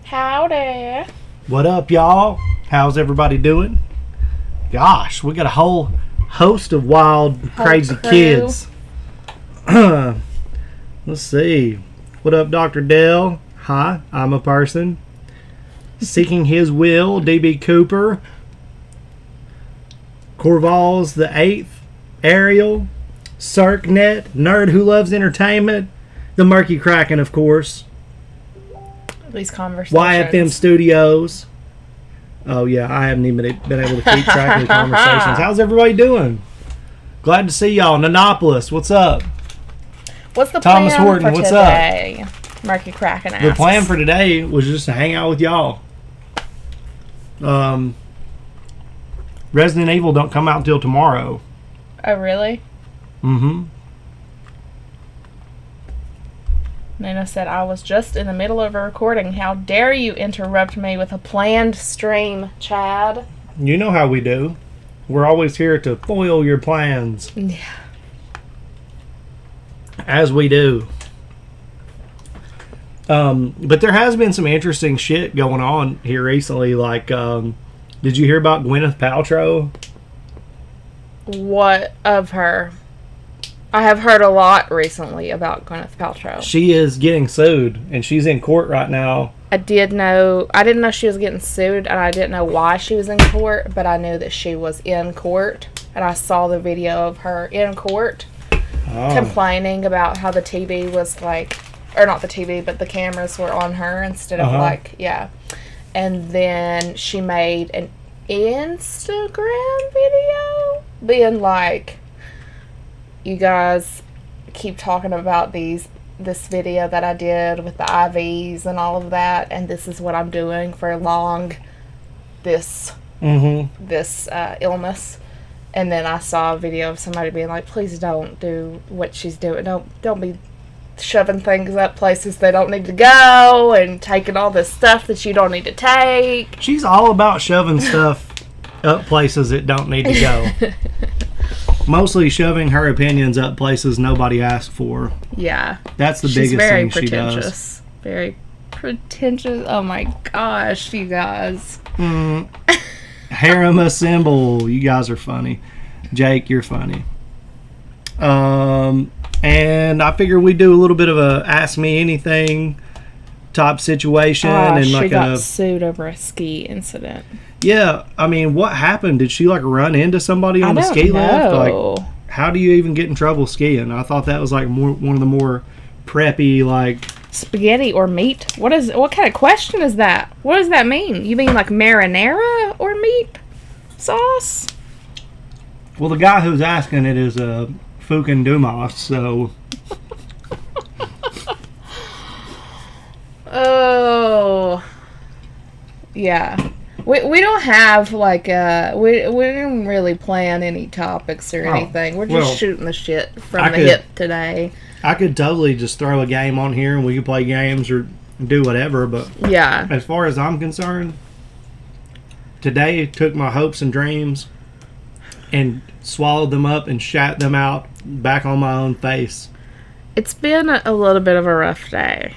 Howdy. What up, y'all? How's everybody doing? Gosh, we got a whole host of wild, crazy kids. Let's see. What up, Dr. Dell? Hi, I'm a person. Seeking His Will, DB Cooper. Corval's the 8th. Ariel. Circnet. Nerd Who Loves Entertainment. The Murky Kraken, of course. These conversations. YFM Studios. Oh, yeah, I haven't even been able to keep track of the conversations. How's everybody doing? Glad to see y'all. Nanopolis, what's up? What's the Thomas plan Horton, for what's today? Murky Kraken asks. The plan for today was just to hang out with y'all. Resident Evil don't come out until tomorrow. Oh, really? Mm-hmm. Nana said, I was just in the middle of a recording. How dare you interrupt me with a planned stream, Chad? You know how we do. We're always here to foil your plans. Yeah. As we do. But there has been some interesting shit going on here recently. Like, did you hear about Gwyneth Paltrow? What of her? I have heard a lot recently about Gwyneth Paltrow. She is getting sued, and she's in court right now. I didn't know she was getting sued, and I didn't know why she was in court, but I knew that she was in court, and I saw the video of her in court complaining about how the TV was like, or not the TV, but the cameras were on her instead of and then she made an Instagram video being like, you guys keep talking about this video that I did with the IVs and all of that, and this is what I'm doing for this illness. And then I saw a video of somebody being like, please don't do what she's doing. Don't be shoving things up places they don't need to go and taking all this stuff that you don't need to take. She's all about shoving stuff up places that don't need to go. Mostly shoving her opinions up places nobody asked for. Yeah. That's the biggest thing she does. Very pretentious. Oh my gosh, you guys. Harem assemble. You guys are funny. Jake, you're funny. And I figure we do a little bit of a Ask Me Anything type situation. And she got sued over a ski incident. Yeah, I mean, what happened? Did she like run into somebody on the ski lift? Like, how do you even get in trouble skiing? I thought that was like one of the more preppy, like spaghetti or meat. What kind of question is that? What does that mean? You mean like marinara or meat sauce? Well, the guy who's asking it is Fukin Dumas, so. Oh, yeah. We don't have like we didn't really plan any topics or anything. We're just shooting the shit from the hip today. I could totally just throw a game on here and we could play games or do whatever, but yeah. As far as I'm concerned, today took my hopes and dreams and swallowed them up and shat them out back on my own face. It's been a little bit of a rough day.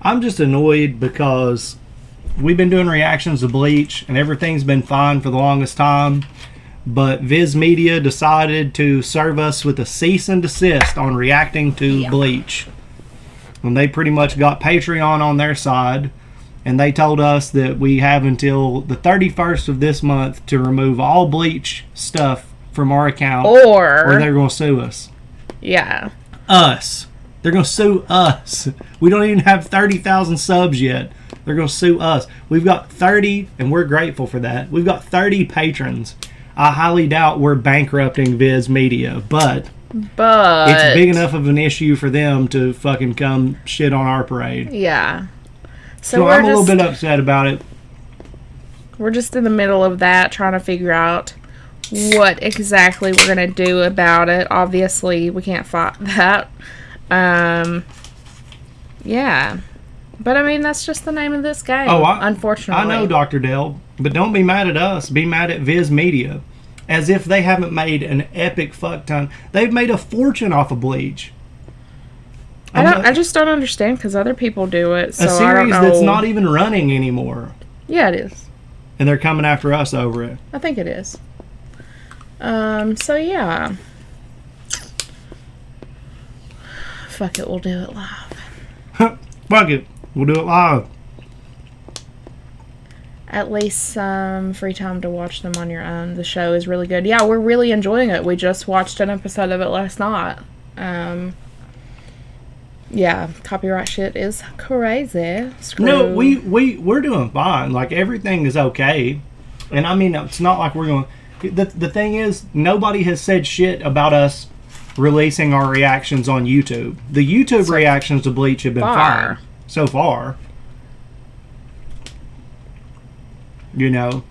I'm just annoyed because we've been doing reactions to Bleach, and everything's been fine for the longest time. But Viz Media decided to serve us with a cease and desist on reacting to Bleach. And they pretty much got Patreon on their side, and they told us that we have until the 31st of this month to remove all Bleach stuff from our account, or they're going to sue us. Yeah. Us. They're going to sue us. We don't even have 30,000 subs yet. They're going to sue us. We've got 30, and we're grateful for that. We've got 30 patrons. I highly doubt we're bankrupting Viz Media, but it's big enough of an issue for them to fucking come shit on our parade. Yeah. So I'm a little bit upset about it. We're just in the middle of that, trying to figure out what exactly we're going to do about it. Obviously, we can't fight that. Yeah. But I mean, that's just the name of this game, unfortunately. I know, Dr. Dell, but don't be mad at us. Be mad at Viz Media. As if they haven't made an epic fuck ton. They've made a fortune off of Bleach. I just don't understand because other people do it. So a series I don't know. that's not even running anymore. Yeah, it is. And they're coming after us over it. I think it is. So yeah. Fuck it, we'll do it live. Fuck it, we'll do it live. At least some free time to watch them on your own. The show is really good. Yeah, we're really enjoying it. We just watched an episode of it last night. Yeah, copyright shit is crazy. Screw. No, we're doing fine. Like, everything is okay. And I mean, it's not like we're going... The thing is, nobody has said shit about us releasing our reactions on YouTube. The YouTube reactions to Bleach have been fine. So far. You know?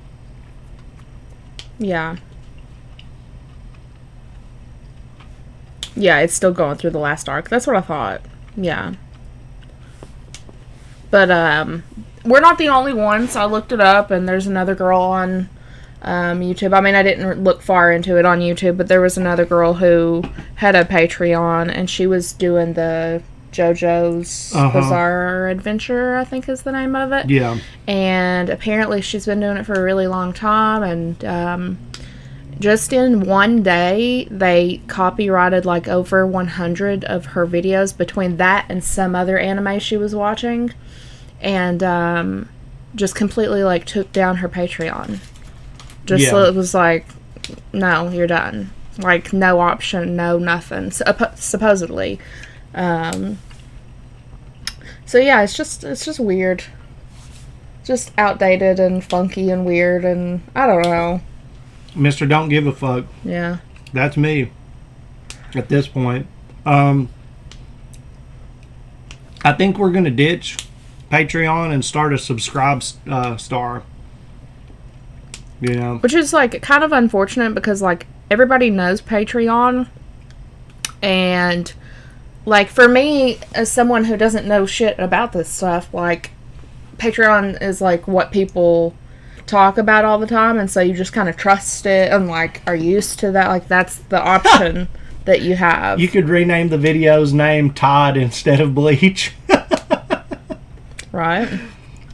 Yeah. Yeah, it's still going through the last arc. That's what I thought. Yeah. But, we're not the only ones. I looked it up, and there's another girl on YouTube. I mean, I didn't look far into it on YouTube, but there was another girl who had a Patreon, and she was doing the JoJo's Bizarre Adventure, I think is the name of it. Yeah. And apparently she's been doing it for a really long time, and just in one day, they copyrighted like over 100 of her videos between that and some other anime she was watching, and just completely like took down her Patreon. Just so it was like, no, you're done. Like, no option, no nothing. Supposedly. So yeah, it's just weird. Just outdated and funky and weird, and I don't know. Mr. Don't Give a Fuck. Yeah. That's me. At this point. I think we're going to ditch Patreon and start a subscribe star. You know? Which is, like, kind of unfortunate because, like, everybody knows Patreon. And, like, for me, as someone who doesn't know shit about this stuff, like, Patreon is, like, what people talk about all the time. And so you just kind of trust it and, like, are used to that. Like, that's the option that you have. You could rename the video's name Todd instead of Bleach. Right?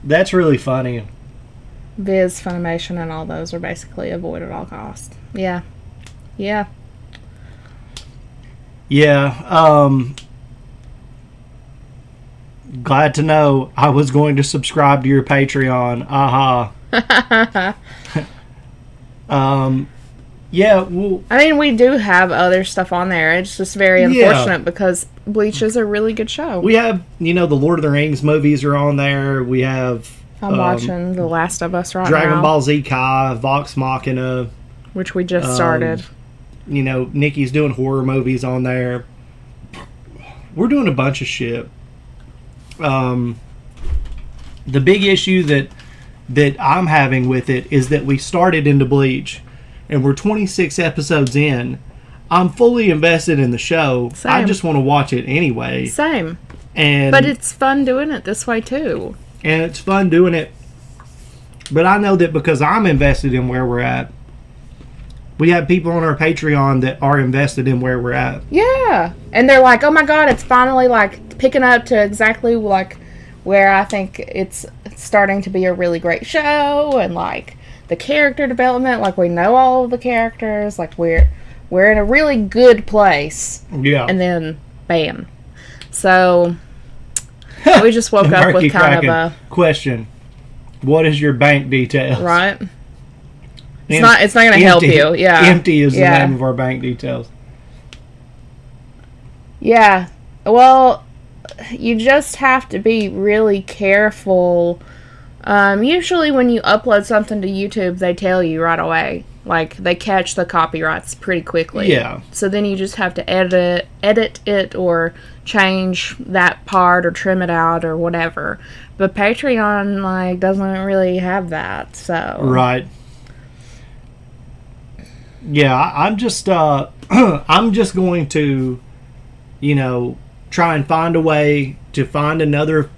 That's really funny. Viz, Funimation, and all those are basically avoid at all costs. Yeah. Yeah. Yeah. Glad to know I was going to subscribe to your Patreon. Aha. Yeah, well, I mean, we do have other stuff on there. It's just very unfortunate because Bleach is a really good show. We have, the Lord of the Rings movies are on there. We have... I'm watching The Last of Us right now. Dragon Ball Z Kai, Vox Machina. Which we just started. Nikki's doing horror movies on there. We're doing a bunch of shit. The big issue that I'm having with it is that we started into Bleach and we're 26 episodes in. I'm fully invested in the show. Same. I just want to watch it anyway. Same. But it's fun doing it this way too. And it's fun doing it. But I know that because I'm invested in where we're at, we have people on our Patreon that are invested in where we're at. Yeah. And they're like, oh my God, it's finally like picking up to exactly like where I think it's starting to be a really great show. And like the character development, like we know all of the characters, like we're in a really good place. Yeah. And then bam. So we just woke up with kind of a question. What is your bank details? Right. It's not going to help you. Yeah. Empty is the name of our bank details. Yeah. Well, you just have to be really careful. Usually when you upload something to YouTube, they tell you right away. Like, they catch the copyrights pretty quickly. Yeah. So then you just have to edit it or change that part or trim it out or whatever. But Patreon, like, doesn't really have that, so... Right. Yeah, I'm just going to, try and find a way to find another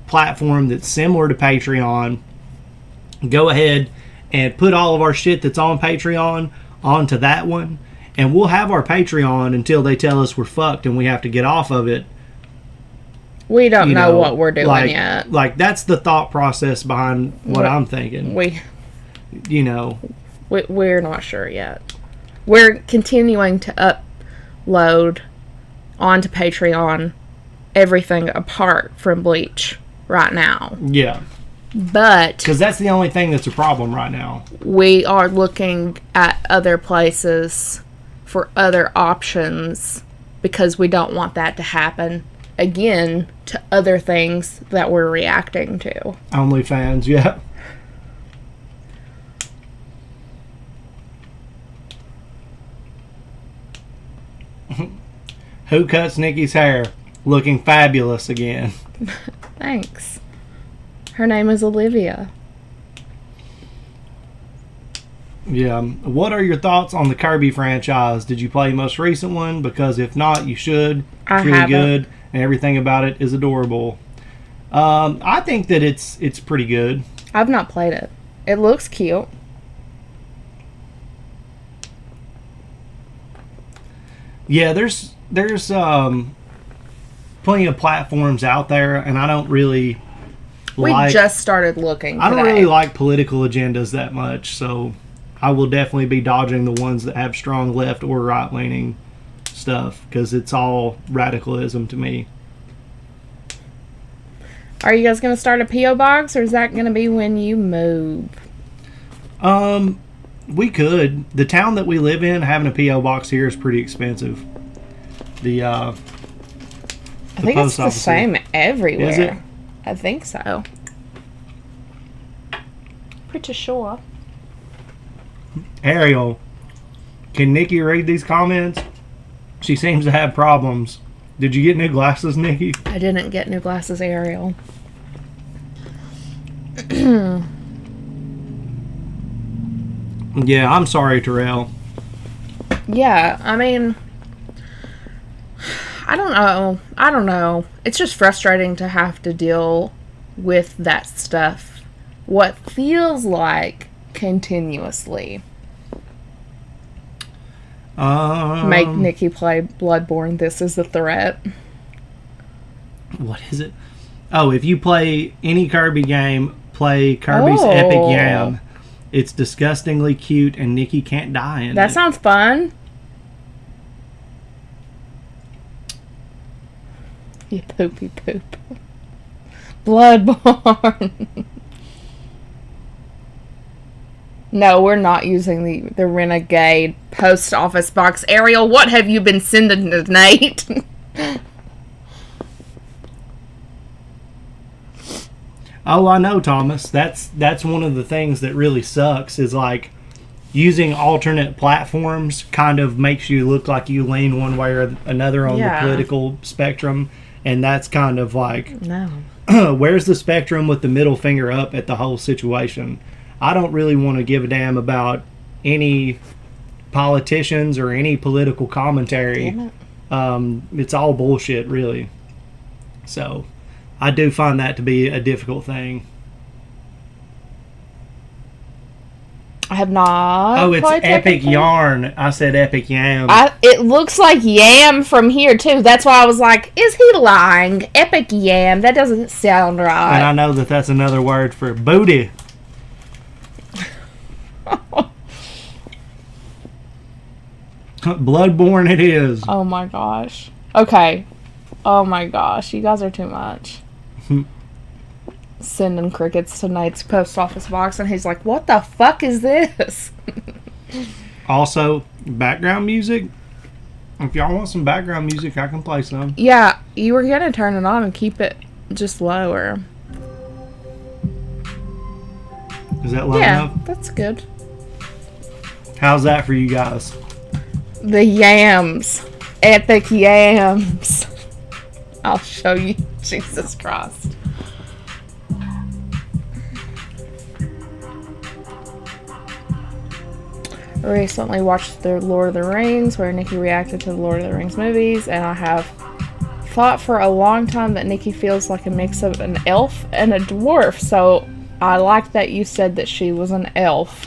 platform that's similar to Patreon. Go ahead and put all of our shit that's on Patreon onto that one. And we'll have our Patreon until they tell us we're fucked and we have to get off of it. We don't know what we're doing yet. Like, that's the thought process behind what I'm thinking. We're not sure yet. We're continuing to upload onto Patreon everything apart from Bleach right now. Yeah. But... because that's the only thing that's a problem right now. We are looking at other places for other options because we don't want that to happen again to other things that we're reacting to. OnlyFans, yeah. Who cuts Nikki's hair? Looking fabulous again. Thanks. Her name is Olivia. Yeah. What are your thoughts on the Kirby franchise? Did you play the most recent one? Because if not, you should. It's really good, and everything about it is adorable. I think that it's pretty good. I've not played it. It looks cute. Yeah, there's plenty of platforms out there, and I don't really We just started looking today. I don't really like political agendas that much, so I will definitely be dodging the ones that have strong left or right-leaning stuff, because it's all radicalism to me. Are you guys going to start a P.O. box, or is that going to be when you move? We could. The town that we live in, having a P.O. box here is pretty expensive. I think it's the same everywhere. Is it? I think so. Pretty sure. Ariel, can Nikki read these comments? She seems to have problems. Did you get new glasses, Nikki? I didn't get new glasses, Ariel. Yeah, I'm sorry, Terrell. Yeah, I mean, I don't know. It's just frustrating to have to deal with that stuff. What feels like continuously. Make Nikki play Bloodborne. This is a threat. What is it? Oh, if you play any Kirby game, play Kirby's Epic Yam. It's disgustingly cute, and Nikki can't die in it. That sounds fun. You poopy poop. Bloodborne. No, we're not using the Renegade post office box. Ariel, what have you been sending to Nate? Oh, I know, Thomas. That's one of the things that really sucks is like using alternate platforms kind of makes you look like you lean one way or another on the political spectrum, and that's kind of like, no. Where's the spectrum with the middle finger up at the whole situation? I don't really want to give a damn about any politicians or any political commentary. It's all bullshit, really. So I do find that to be a difficult thing. I have not. Oh, it's Epic Yarn. I said Epic Yam. It looks like Yam from here, too. That's why I was like, is he lying? Epic Yam. That doesn't sound right. And I know that that's another word for booty. Bloodborne it is. Oh my gosh. Okay. Oh my gosh. You guys are too much. Sending crickets to Nate's post office box, and he's like, what the fuck is this? Also, background music. If y'all want some background music, I can play some. Yeah, you were going to turn it on and keep it just lower. Is that low enough? Yeah, that's good. How's that for you guys? The yams. Epic yams. I'll show you. Jesus Christ. I recently watched The Lord of the Rings, where Nikki reacted to the Lord of the Rings movies, and I have thought for a long time that Nikki feels like a mix of an elf and a dwarf, so I like that you said that she was an elf.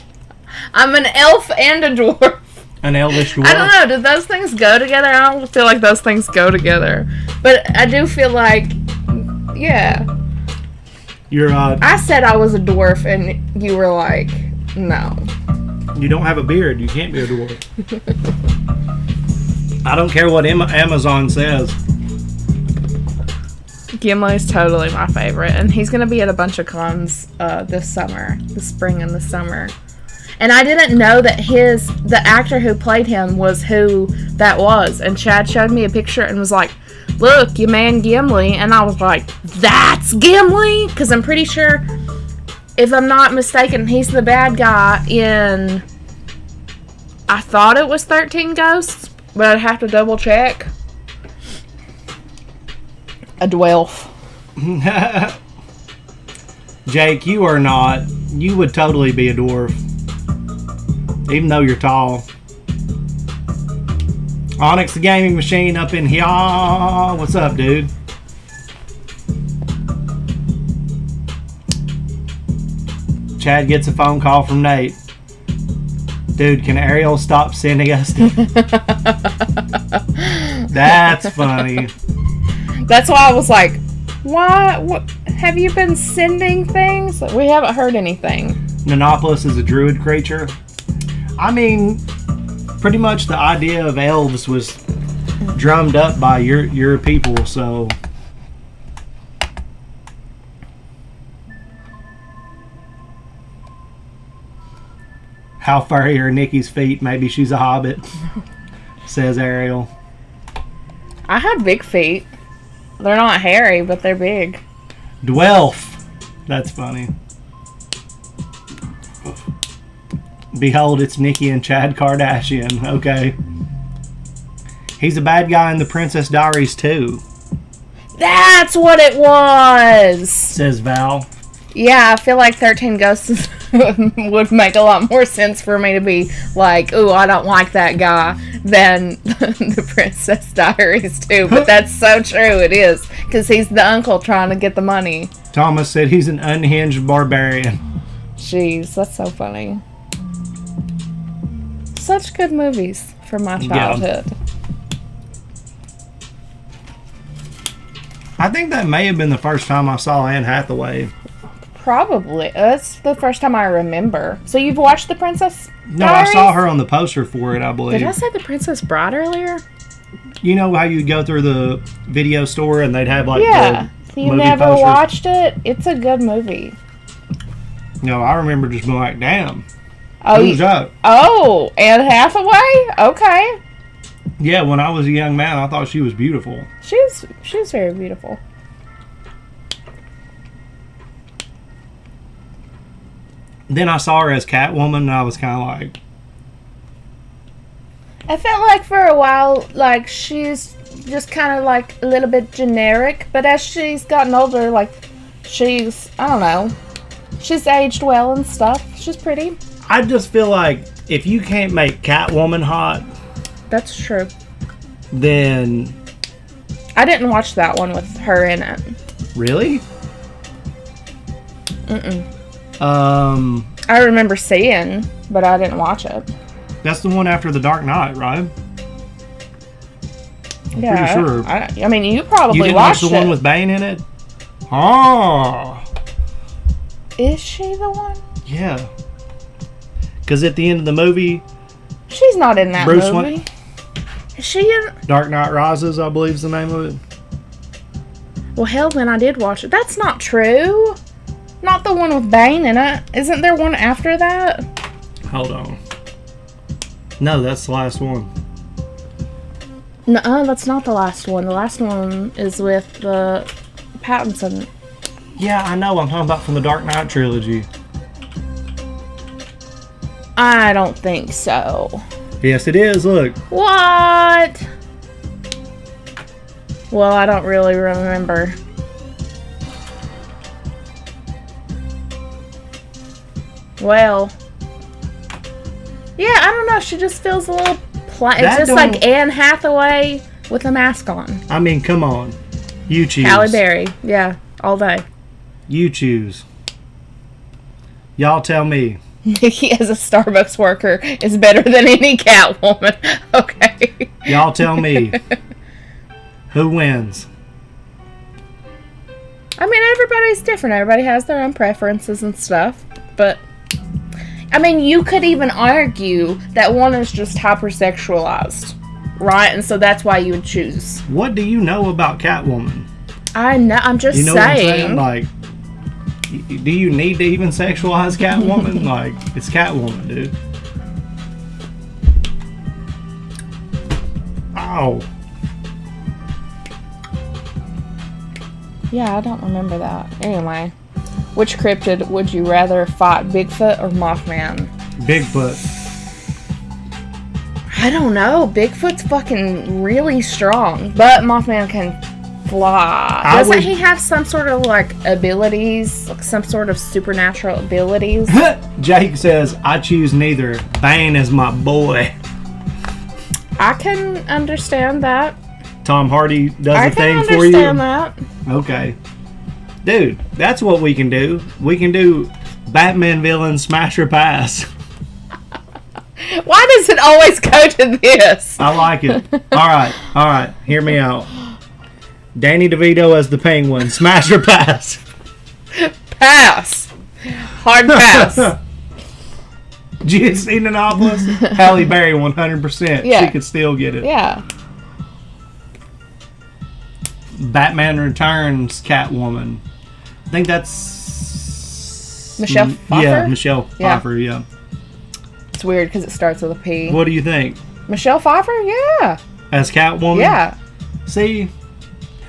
I'm an elf and a dwarf. An elvish dwarf? I don't know, do those things go together? I don't feel like those things go together. But I do feel like Yeah. You're I said I was a dwarf, and you were like, no. You don't have a beard. You can't be a dwarf. I don't care what Amazon says. Gimli's totally my favorite, and he's gonna be at a bunch of cons this spring and the summer. And I didn't know that the actor who played him was who that was. And Chad showed me a picture and was like, "Look, your man Gimli." And I was like, "That's Gimli?" Because I'm pretty sure, if I'm not mistaken, he's the bad guy in, I thought it was 13 Ghosts, but I'd have to double check. A dwarf. Jake, you are not. You would totally be a dwarf. Even though you're tall. Onyx the Gaming Machine up in here. What's up, dude? Chad gets a phone call from Nate. Dude, can Ariel stop sending us? That's funny. That's why I was like, why? What? Have you been sending things? We haven't heard anything. Nanopolis is a druid creature. I mean, pretty much the idea of elves was drummed up by your people, so. How furry are Nikki's feet? Maybe she's a hobbit, says Ariel. I have big feet. They're not hairy, but they're big. Dwelf. That's funny. Behold, it's Nikki and Chad Kardashian. Okay. He's a bad guy in the Princess Diaries too. That's what it was! Says Val. Yeah, I feel like 13 Ghosts would make a lot more sense for me to be like, ooh, I don't like that guy, than the Princess Diaries too. But that's so true, it is. Because he's the uncle trying to get the money. Thomas said he's an unhinged barbarian. Jeez, that's so funny. Such good movies from my childhood. Yeah. I think that may have been the first time I saw Anne Hathaway. Probably. That's the first time I remember. So you've watched The Princess No, Diaries? I saw her on the poster for it, I believe. Did I say The Princess Bride earlier? You know how you go through the video store and they'd have like the you movie never posters? Watched it? It's a good movie. No, I remember just being like, damn. Oh, who's up? Oh, Anne Hathaway? Okay. Yeah, when I was a young man, I thought she was beautiful. She's very beautiful. Then I saw her as Catwoman, and I was kind of like... I felt like for a while, like, she's just kind of like a little bit generic, but as she's gotten older, like, she's, I don't know, she's aged well and stuff. She's pretty. I just feel like if you can't make Catwoman hot... That's true. Then... I didn't watch that one with her in it. Really? Mm-mm. I remember seeing, but I didn't watch it. That's the one after The Dark Knight, right? I'm pretty sure. I mean, you probably you didn't watched watch the one with Bane in it? Oh. Is she the one? Yeah. Because at the end of the movie... She's not in that Bruce movie. Is she in... Dark Knight Rises, I believe is the name of it. Well, hell, then I did watch it. That's not true. Not the one with Bane in it. Isn't there one after that? Hold on. No, that's the last one. No, that's not the last one. The last one is with Pattinson. Yeah, I know. I'm talking about from the Dark Knight trilogy. I don't think so. Yes, it is. Look. What? Well, I don't really remember. Well, yeah, I don't know. She just feels a little plain. It's just like Anne Hathaway with a mask on. I mean, come on. You choose. Halle Berry. Yeah, all day. You choose. Y'all tell me. Nikki as a Starbucks worker is better than any Catwoman. Okay. Y'all tell me. Who wins? I mean, everybody's different. Everybody has their own preferences and stuff. But, I mean, you could even argue that one is just hypersexualized, right? And so that's why you would choose. What do you know about Catwoman? I know. I'm just saying. What I'm saying? Like, do you need to even sexualize Catwoman? Like, it's Catwoman, dude. Ow. Yeah, I don't remember that. Anyway, which cryptid would you rather fight, Bigfoot or Mothman? Bigfoot. I don't know. Bigfoot's fucking really strong, but Mothman can fly. Doesn't he have some sort of, like, abilities? Like, some sort of supernatural abilities? Jake says, I choose neither. Bane is my boy. I can understand that. Tom Hardy does a thing for you? I can understand that. Okay. Dude, that's what we can do. We can do Batman villain smash or pass. Why does it always go to this? I like it. Alright. Hear me out. Danny DeVito as the Penguin. Smash or pass? Pass. Hard pass. Did you see Indianapolis? Halle Berry 100%. Yeah. She could still get it. Yeah. Batman Returns Catwoman. I think that's Michelle Pfeiffer? Yeah, Michelle Pfeiffer, yeah. It's weird because it starts with a P. What do you think? Michelle Pfeiffer? Yeah. As Catwoman? Yeah. See?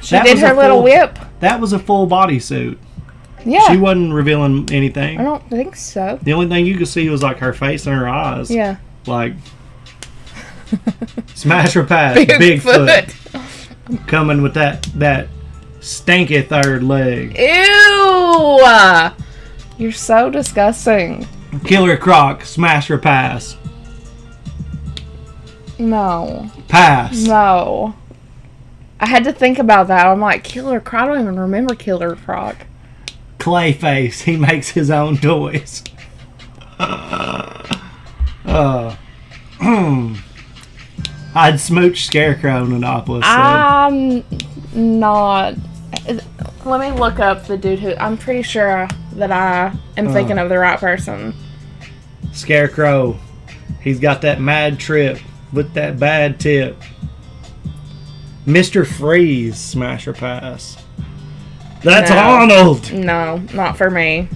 She did her little whip. That was a full bodysuit. Yeah. She wasn't revealing anything. I don't think so. The only thing you could see was like her face and her eyes. Yeah. Like, smash or pass. Bigfoot. Coming with that stinky third leg. Ew! You're so disgusting. Killer Croc, smash or pass? No. Pass. No. I had to think about that. I'm like, Killer Croc? I don't even remember Killer Croc. Clayface, he makes his own toys. I'd smooch Scarecrow in Annapolis. I'm not. Let me look up the dude who. I'm pretty sure that I am thinking of the right person. Scarecrow. He's got that mad trip with that bad tip. Mr. Freeze, smash or pass? That's Arnold! No, not for me.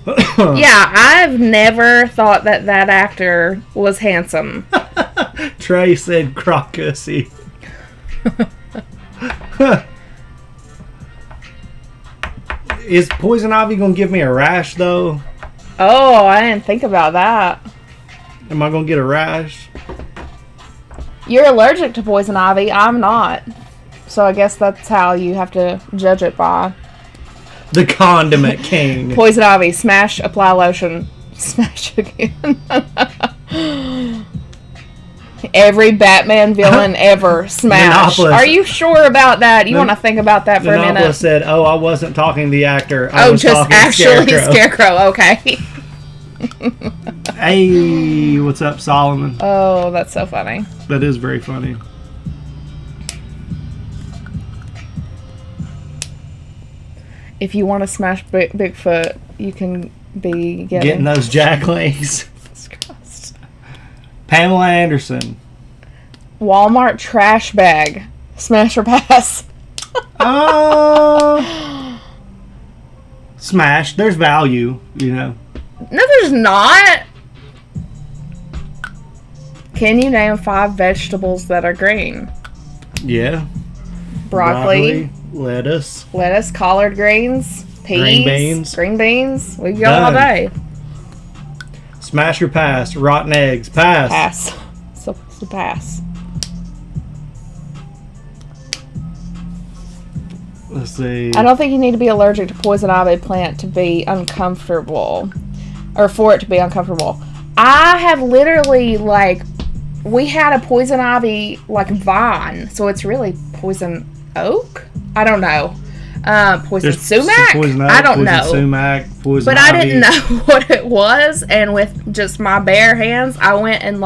Yeah, I've never thought that actor was handsome. Trey said Crocussy. Is Poison Ivy gonna give me a rash though? Oh, I didn't think about that. Am I gonna get a rash? You're allergic to poison ivy. I'm not. So I guess that's how you have to judge it by. The condiment king. Poison ivy. Smash, apply lotion. Smash again. Every Batman villain ever. Smash. Monopolis. Are you sure about that? You want to think about that for a minute? Monopolis said, "Oh, I wasn't talking to the actor. I was just talking actually Scarecrow." Okay. Hey, what's up, Solomon? Oh, that's so funny. That is very funny. If you want to smash Bigfoot, you can be getting those jack legs. Pamela Anderson. Walmart trash bag. Smash or pass? Smash. There's value, you know. No, there's not. Can you name 5 vegetables that are green? Yeah. Broccoli. Lettuce. Collard greens. Peas. Green beans. We can go all day. Smash or pass? Rotten eggs. Pass. Pass. So pass. Let's see. I don't think you need to be allergic to poison ivy plant to be uncomfortable. Or for it to be uncomfortable. I have literally, we had a poison ivy, vine. So it's really poison oak? I don't know. Poison sumac? I don't know. Sumac, poison but ivy. I didn't know what it was. And with just my bare hands, I went and,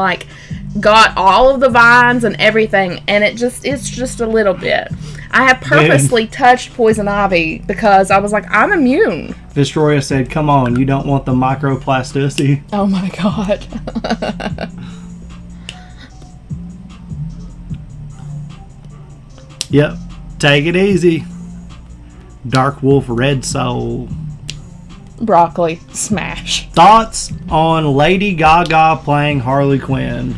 got all of the vines and everything, and it's just a little bit. I have purposely touched poison ivy because I was like, I'm immune. Destroyer said, come on, you don't want the microplasticity. Oh my god. Yep, take it easy. Dark Wolf Red Soul. Broccoli smash. Thoughts on Lady Gaga playing Harley Quinn?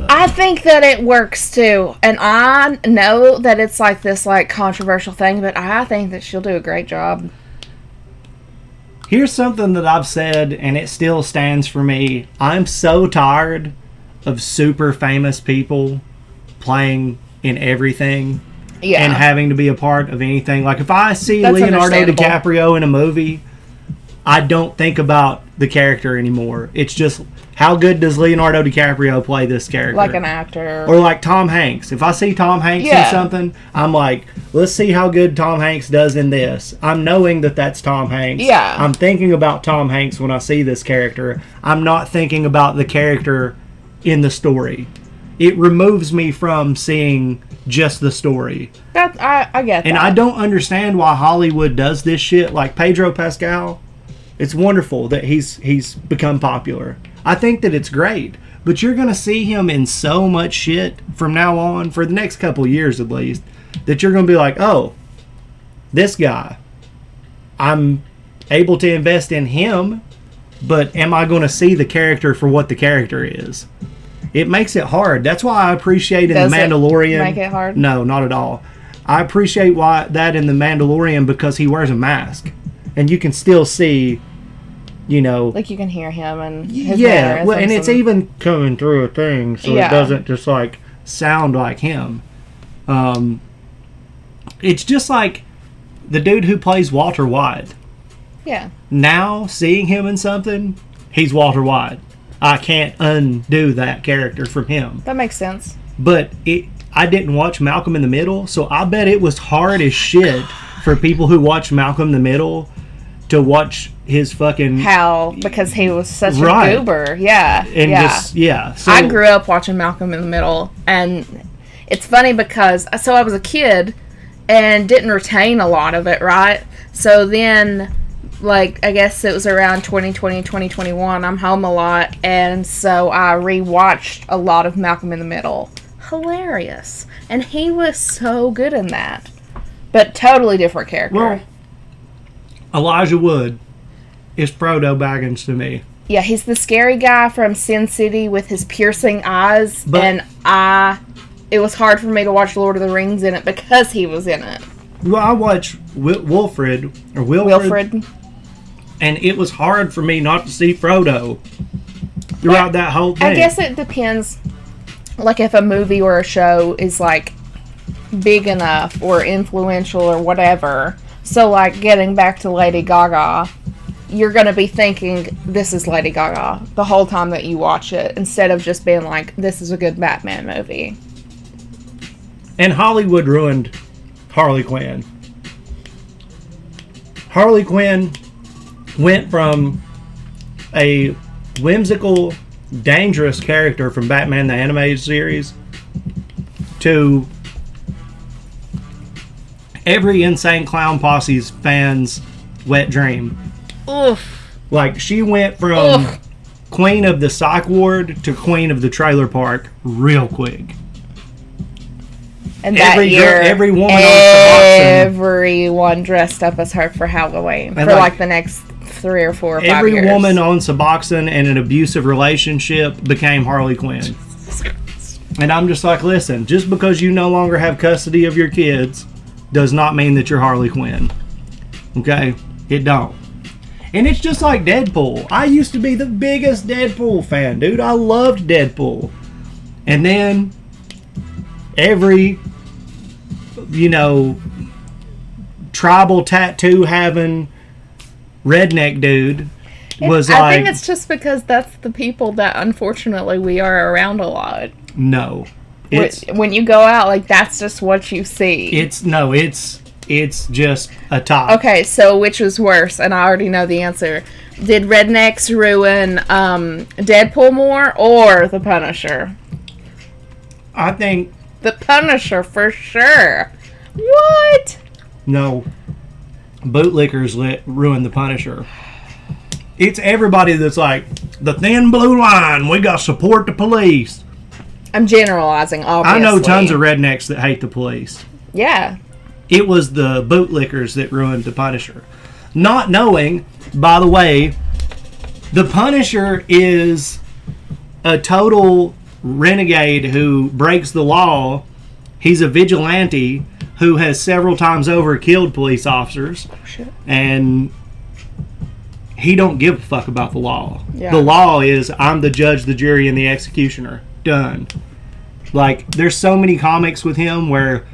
I think that it works too, and I know that it's like this like controversial thing, but I think that she'll do a great job. Here's something that I've said, and it still stands for me. I'm so tired of super famous people playing in everything and having to be a part of anything. Like if I see Leonardo DiCaprio in a movie, I don't think about the character anymore. It's just, how good does Leonardo DiCaprio play this character? Like an actor. Or like Tom Hanks. If I see Tom Hanks in something, I'm like, let's see how good Tom Hanks does in this. I'm knowing that that's Tom Hanks. Yeah. I'm thinking about Tom Hanks when I see this character. I'm not thinking about the character in the story. It removes me from seeing just the story. I get that. And I don't understand why Hollywood does this shit. Like Pedro Pascal, it's wonderful that he's become popular. I think that it's great. But you're going to see him in so much shit from now on, for the next couple of years at least, that you're going to be like, oh, this guy, I'm able to invest in him, but am I going to see the character for what the character is? It makes it hard. That's why I appreciate in The Mandalorian. Does it make it hard? No, not at all. I appreciate that in The Mandalorian because he wears a mask. And you can still see, you know... Like you can hear him and his well, and it's even coming through a thing, so it doesn't just, like, sound like him. It's just like the dude who plays Walter White. Yeah. Now, seeing him in something, he's Walter White. I can't undo that character from him. That makes sense. But I didn't watch Malcolm in the Middle, so I bet it was hard as shit for people who watch Malcolm in the Middle to watch his fucking... How? Because he was such a goober. Yeah. And So, I grew up watching Malcolm in the Middle, and it's funny because... So I was a kid and didn't retain a lot of it, right? So then... Like, I guess it was around 2020, 2021. I'm home a lot, and so I rewatched a lot of Malcolm in the Middle. Hilarious. And he was so good in that. But totally different character. Well, Elijah Wood is Frodo Baggins to me. Yeah, he's the scary guy from Sin City with his piercing eyes, and it was hard for me to watch Lord of the Rings in it because he was in it. Well, I watched Wilfred. And it was hard for me not to see Frodo throughout that whole thing. I guess it depends, like if a movie or a show is like big enough or influential or whatever. So like getting back to Lady Gaga, you're going to be thinking this is Lady Gaga the whole time that you watch it, instead of just being like, this is a good Batman movie. And Hollywood ruined Harley Quinn. Harley Quinn went from a whimsical, dangerous character from Batman the Animated Series to every Insane Clown Posse's fans' wet dream. Oof. Like, she went from Queen of the Psych Ward to Queen of the Trailer Park real quick. And that year, every woman everyone dressed up as her for Halloween for like the next 3 or 4 or 5 years. Every woman on Suboxone in an abusive relationship became Harley Quinn. And I'm just like, listen, just because you no longer have custody of your kids does not mean that you're Harley Quinn. Okay? It don't. And it's just like Deadpool. I used to be the biggest Deadpool fan, dude. I loved Deadpool. And then every, tribal tattoo having redneck dude was I think it's just because that's the people that unfortunately we are around a lot. No. When you go out, like, that's just what you see. It's just a top. Okay, so which was worse? And I already know the answer. Did rednecks ruin Deadpool more or The Punisher? I think... The Punisher, for sure. What? No. Bootlickers ruined the Punisher. It's everybody that's like, the thin blue line, we got to support the police. I'm generalizing, obviously. I know tons of rednecks that hate the police. Yeah. It was the bootlickers that ruined the Punisher. Not knowing, by the way, the Punisher is a total renegade who breaks the law. He's a vigilante who has several times over killed police officers. Oh, shit. And he don't give a fuck about the law. Yeah. The law is, I'm the judge, the jury, and the executioner. Done. Like, there's so many comics with him where,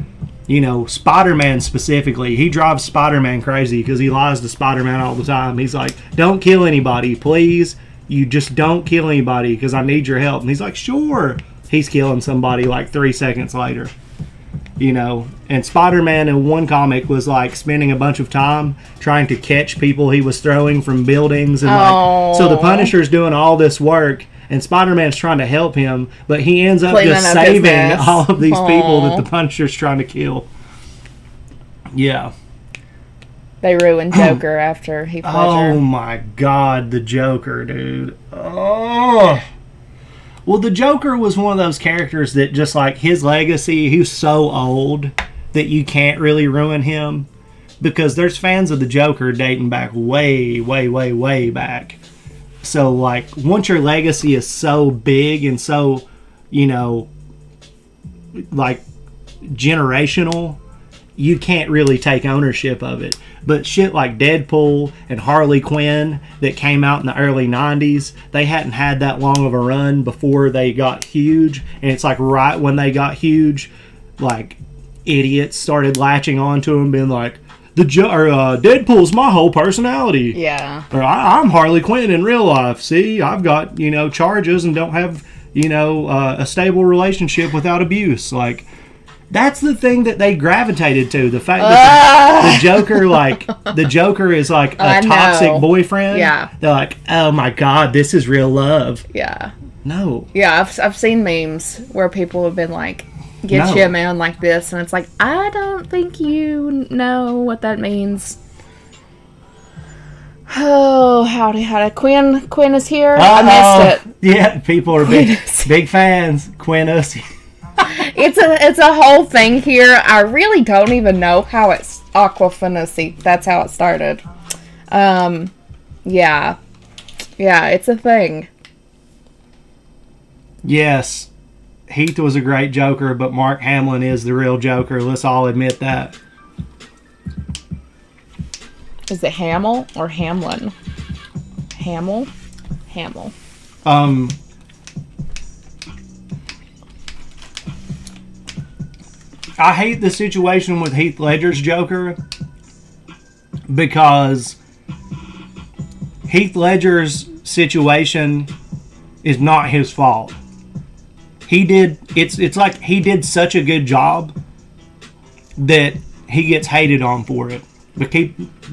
you know, Spider-Man specifically, he drives Spider-Man crazy because he lies to Spider-Man all the time. He's like, don't kill anybody, please. You just don't kill anybody because I need your help. And he's like, sure. He's killing somebody like 3 seconds later. You know, and Spider-Man in one comic was like spending a bunch of time trying to catch people he was throwing from buildings. And like, so the Punisher's doing all this work and Spider-Man's trying to help him, but he ends up Cleaning just up saving all of these people that the Punisher's trying to kill. Yeah. They ruined Joker after Heath Ledger. Oh my God, the Joker, dude. Oh. Well, the Joker was one of those characters that just like his legacy, he was so old that you can't really ruin him because there's fans of the Joker dating back way, way, way, way back. So like once your legacy is so big and so, you know, like generational, you can't really take ownership of it. But shit like Deadpool and Harley Quinn that came out in the early 90s, they hadn't had that long of a run before they got huge. And it's like right when they got huge, like idiots started latching on to them, being like, Deadpool's my whole personality. Yeah. Or I'm Harley Quinn in real life. See, I've got, you know, charges and don't have, you know, a stable relationship without abuse. Like, that's the thing that they gravitated to. The fact that the Joker, like, the Joker is like a toxic boyfriend. Yeah. They're like, oh my God, this is real love. Yeah. No. Yeah, I've seen memes where people have been like, get you a man like this, and it's like, I don't think you know what that means. Oh, howdy. Quinn is here. I missed it. Yeah, people are big fans. Quinn Ussy. It's a whole thing here. I really don't even know how it's Aquafinacy. That's how it started. Yeah, it's a thing. Yes, Heath was a great Joker, but Mark Hamill is the real Joker. Let's all admit that. Is it Hamill or Hamlin? Hamill. I hate the situation with Heath Ledger's Joker because Heath Ledger's situation is not his fault. It's like he did such a good job that he gets hated on for it.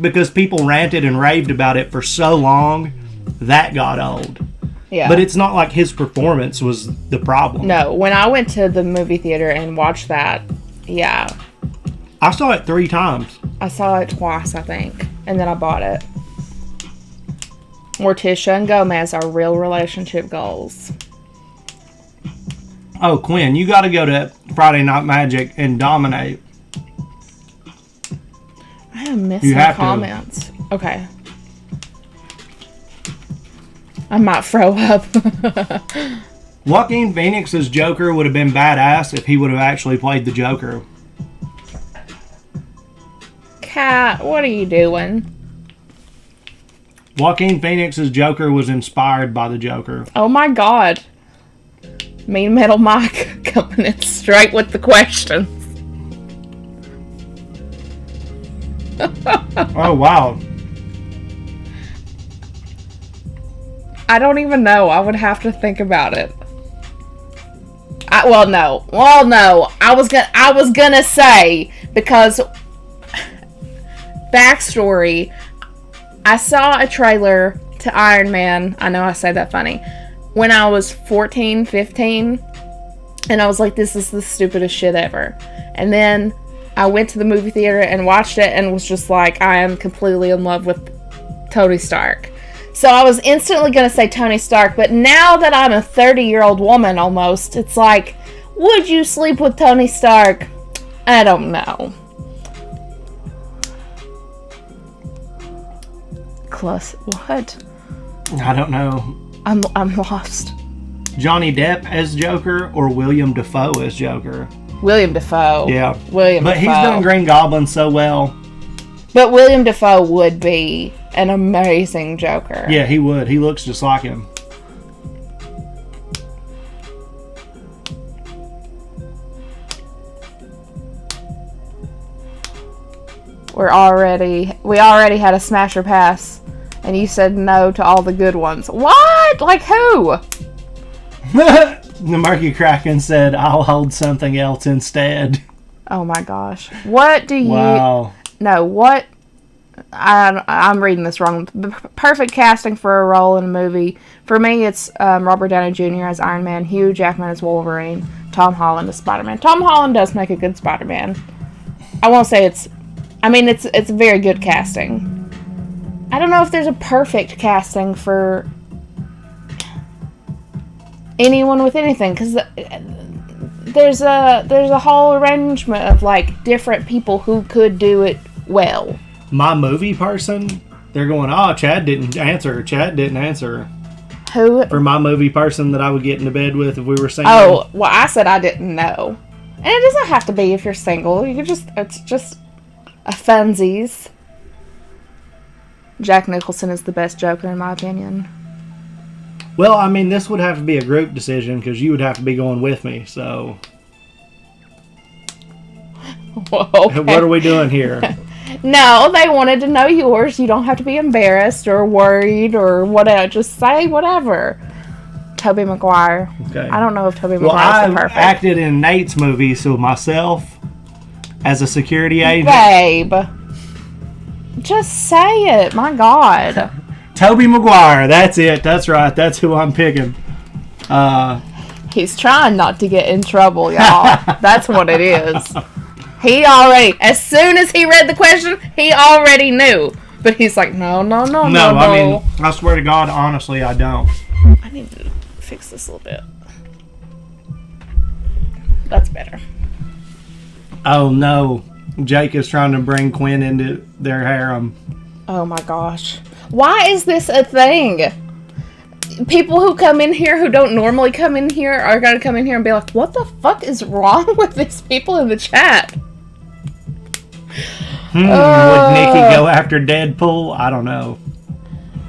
Because people ranted and raved about it for so long, that got old. Yeah. But it's not like his performance was the problem. No, when I went to the movie theater and watched that, yeah. I saw it 3 times. I saw it twice, I think. And then I bought it. Morticia and Gomez are real relationship goals. Oh, Quinn, you got to go to Friday Night Magic and dominate. I have missed some comments. Okay. I might throw up. Joaquin Phoenix's Joker would have been badass if he would have actually played the Joker. Kat, what are you doing? Joaquin Phoenix's Joker was inspired by the Joker. Oh my God. Mean Metal Mike coming in straight with the questions. Oh, wow. I don't even know. I would have to think about it. No. I was gonna say, because backstory, I saw a trailer to Iron Man. I know I say that funny. When I was 14, 15, And I was like, this is the stupidest shit ever. And then I went to the movie theater and watched it and was just like, I am completely in love with Tony Stark. So I was instantly going to say Tony Stark, but now that I'm a 30-year-old woman almost, it's like, would you sleep with Tony Stark? I don't know. What? I don't know. I'm lost. Johnny Depp as Joker or William Dafoe as Joker? William Dafoe. Yeah. William But Dafoe. he's done Green Goblin so well. But William Dafoe would be an amazing Joker. Yeah, he would. He looks just like him. We already had a smash or pass, and you said no to all the good ones. What? Like who? The Murky Kraken said, I'll hold something else instead. Oh my gosh. What do you... Wow. No, what... I'm reading this wrong. Perfect casting for a role in a movie. For me, it's Robert Downey Jr. as Iron Man, Hugh Jackman as Wolverine, Tom Holland as Spider-Man. Tom Holland does make a good Spider-Man. I won't say it's... I mean, it's very good casting. I don't know if there's a perfect casting for anyone with anything, because there's a whole arrangement of like different people who could do it well. My movie person, they're going, oh, Chad didn't answer. Who? For my movie person that I would get into bed with if we were single. Oh, well, I said I didn't know. And it doesn't have to be if you're single. It's just a funsies. Jack Nicholson is the best Joker in my opinion. Well, I mean, this would have to be a group decision because you would have to be going with me, so... Whoa, okay. What are we doing here? No, they wanted to know yours. You don't have to be embarrassed or worried or whatever. Just say whatever. Tobey Maguire. Okay. I don't know if Tobey Well, Maguire's I the perfect. acted in Nate's movie, so myself as a security agent. Babe. Just say it. My God. Tobey Maguire. That's it. That's right. That's who I'm picking. He's trying not to get in trouble, y'all. That's what it is. He already, as soon as he read the question, he already knew. But he's like, no. No, I mean, I swear to God, honestly, I don't. I need to fix this a little bit. That's better. Oh, no. Jake is trying to bring Quinn into their harem. Oh, my gosh. Why is this a thing? People who come in here who don't normally come in here are going to come in here and be like, what the fuck is wrong with these people in the chat? Would Nikki go after Deadpool? I don't know.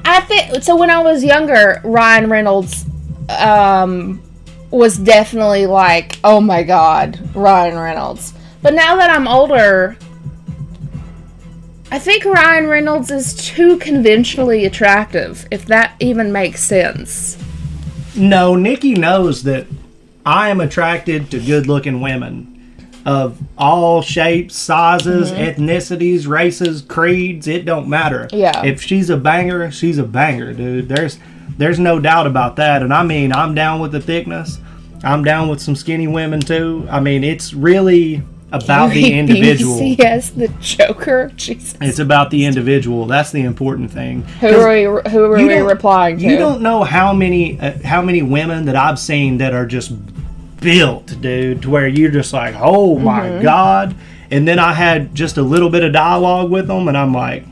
I think so. When I was younger, Ryan Reynolds was definitely like, oh my God, Ryan Reynolds. But now that I'm older, I think Ryan Reynolds is too conventionally attractive, if that even makes sense. No, Nikki knows that I am attracted to good-looking women of all shapes, sizes, ethnicities, races, creeds. It don't matter. Yeah. If she's a banger, she's a banger, dude. There's no doubt about that. And I mean, I'm down with the thickness. I'm down with some skinny women too. I mean, it's really about the individual. Yes, the Joker. Jesus. It's about the individual. That's the important thing. Who are we replying to? You don't know how many women that I've seen that are just built, dude, to where you're just like, oh my God. And then I had just a little bit of dialogue with them, and I'm like,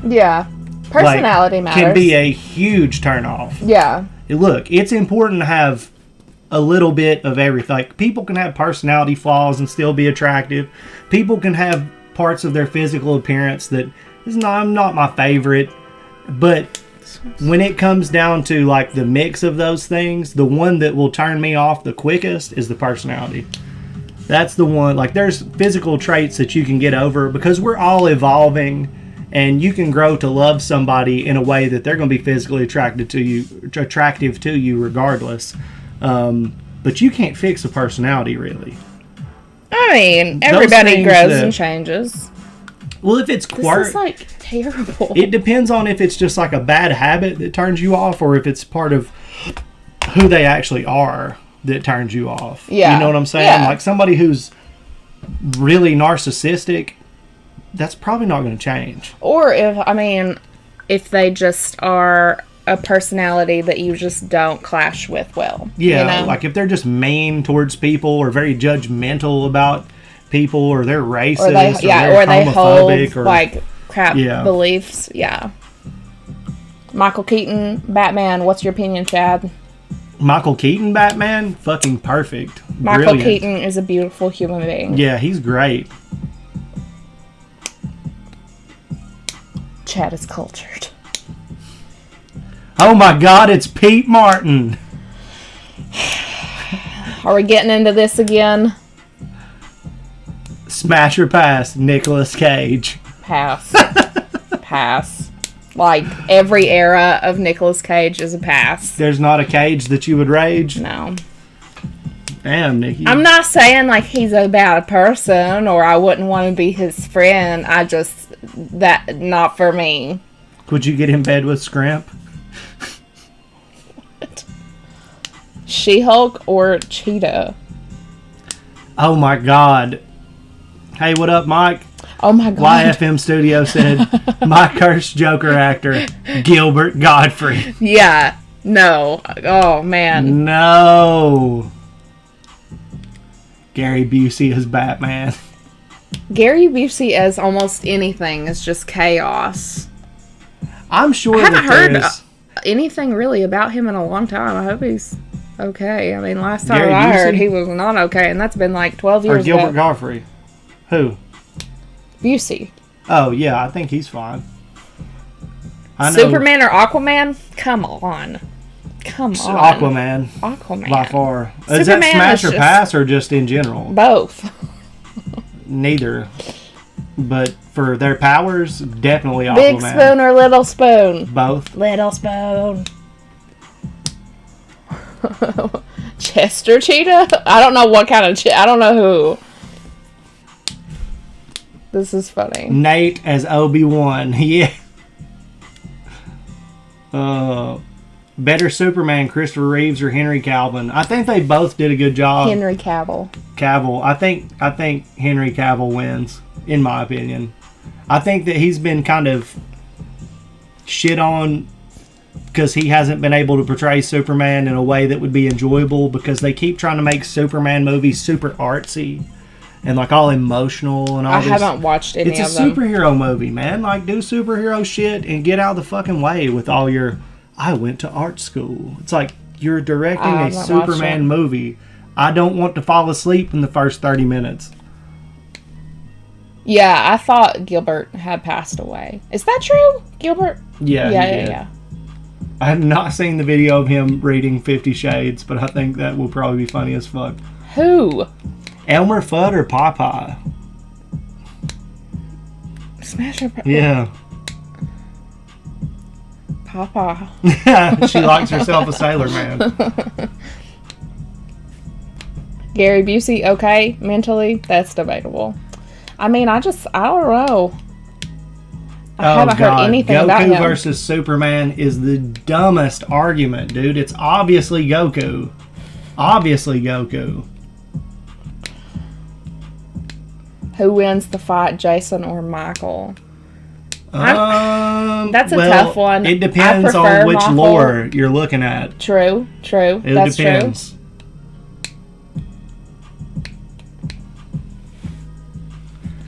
yeah, personality matters. Can be a huge turnoff. Yeah. Look, it's important to have a little bit of everything. Like, people can have personality flaws and still be attractive. People can have parts of their physical appearance that is not my favorite. But when it comes down to like the mix of those things, the one that will turn me off the quickest is the personality. That's the one. Like, there's physical traits that you can get over because we're all evolving, and you can grow to love somebody in a way that they're going to be physically attractive to you regardless. But you can't fix a personality, really. I mean, everybody grows and changes. Well, if it's This is like terrible. It depends on if it's just like a bad habit that turns you off, or if it's part of who they actually are. that turns you off. Yeah. You know what I'm saying? Yeah. Like somebody who's really narcissistic, that's probably not going to change. Or if they just are a personality that you just don't clash with well. Yeah, you know? like if they're just mean towards people or very judgmental about people or they're racist or they hold homophobic or like crap beliefs. Yeah. Michael Keaton, Batman. What's your opinion, Chad? Michael Keaton Batman, fucking perfect. Michael Brilliant. Keaton is a beautiful human being. Yeah, he's great. Chad is cultured. Oh my God, it's Pete Martin. Are we getting into this again? Smash or pass, Nicolas Cage. Pass. Pass. Like, every era of Nicolas Cage is a pass. There's not a Cage that you would rage? No. Damn, Nikki. I'm not saying, like, he's a bad person or I wouldn't want to be his friend. Not for me. Would you get in bed with Scrimp? What? She-Hulk or Cheetah? Oh my God. Hey, what up, Mike? Oh my God. YFM Studio said, my cursed Joker actor, Gilbert Godfrey. Yeah. No. Oh, man. No. Gary Busey as Batman. Gary Busey as almost anything is just chaos. I'm sure I haven't heard there's... anything really about him in a long time. I hope he's okay. I mean, last time Gary I heard Busey? he was not okay, and that's been like 12 Or years Gilbert ago. Godfrey. Who? Busey. Oh, yeah, I think he's fine. I know. Superman or Aquaman? Come on. Aquaman. Aquaman. By far. Is that Superman smash is or pass or just in general? Both. Neither. But for their powers, definitely Aquaman. Big spoon or little spoon? Both. Little spoon. Chester Cheetah? I don't know what kind of I don't know who. This is funny. Nate as Obi-Wan. Yeah. Better Superman, Christopher Reeves or Henry Cavill? I think they both did a good job. Henry Cavill. I think Henry Cavill wins, in my opinion. I think that he's been kind of shit on because he hasn't been able to portray Superman in a way that would be enjoyable because they keep trying to make Superman movies super artsy and like all emotional and all this. I haven't watched any of them. It's a superhero movie, man. Like, do superhero shit and get out of the fucking way with all your, I went to art school. It's like, you're directing a Superman movie. I don't want to fall asleep in the first 30 minutes. Yeah, I thought Gilbert had passed away. Is that true? Gilbert? Yeah. I have not seen the video of him reading 50 Shades, but I think that will probably be funny as fuck. Who? Elmer Fudd or Popeye? Smasher. Yeah. Popeye. She likes herself a sailor man. Gary Busey, okay, mentally, that's debatable. I mean, I don't know. I haven't heard anything about him. Goku versus Superman is the dumbest argument, dude. It's obviously Goku. Who wins the fight, Jason or Michael? That's a well, tough one. It depends on which lore you're looking at. True. That's depends. True.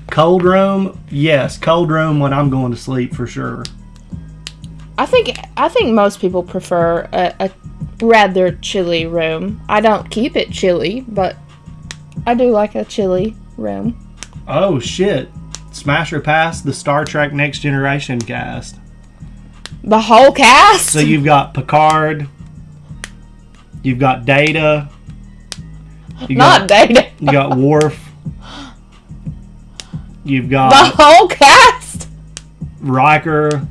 Cold room, yes. Cold room when I'm going to sleep for sure. I think most people prefer a rather chilly room. I don't keep it chilly, but I do like a chilly room. Oh shit! Smash or pass the Star Trek Next Generation cast. The whole cast. So you've got Picard. You've got Data. Data. You got Worf. You've got the whole cast. Riker.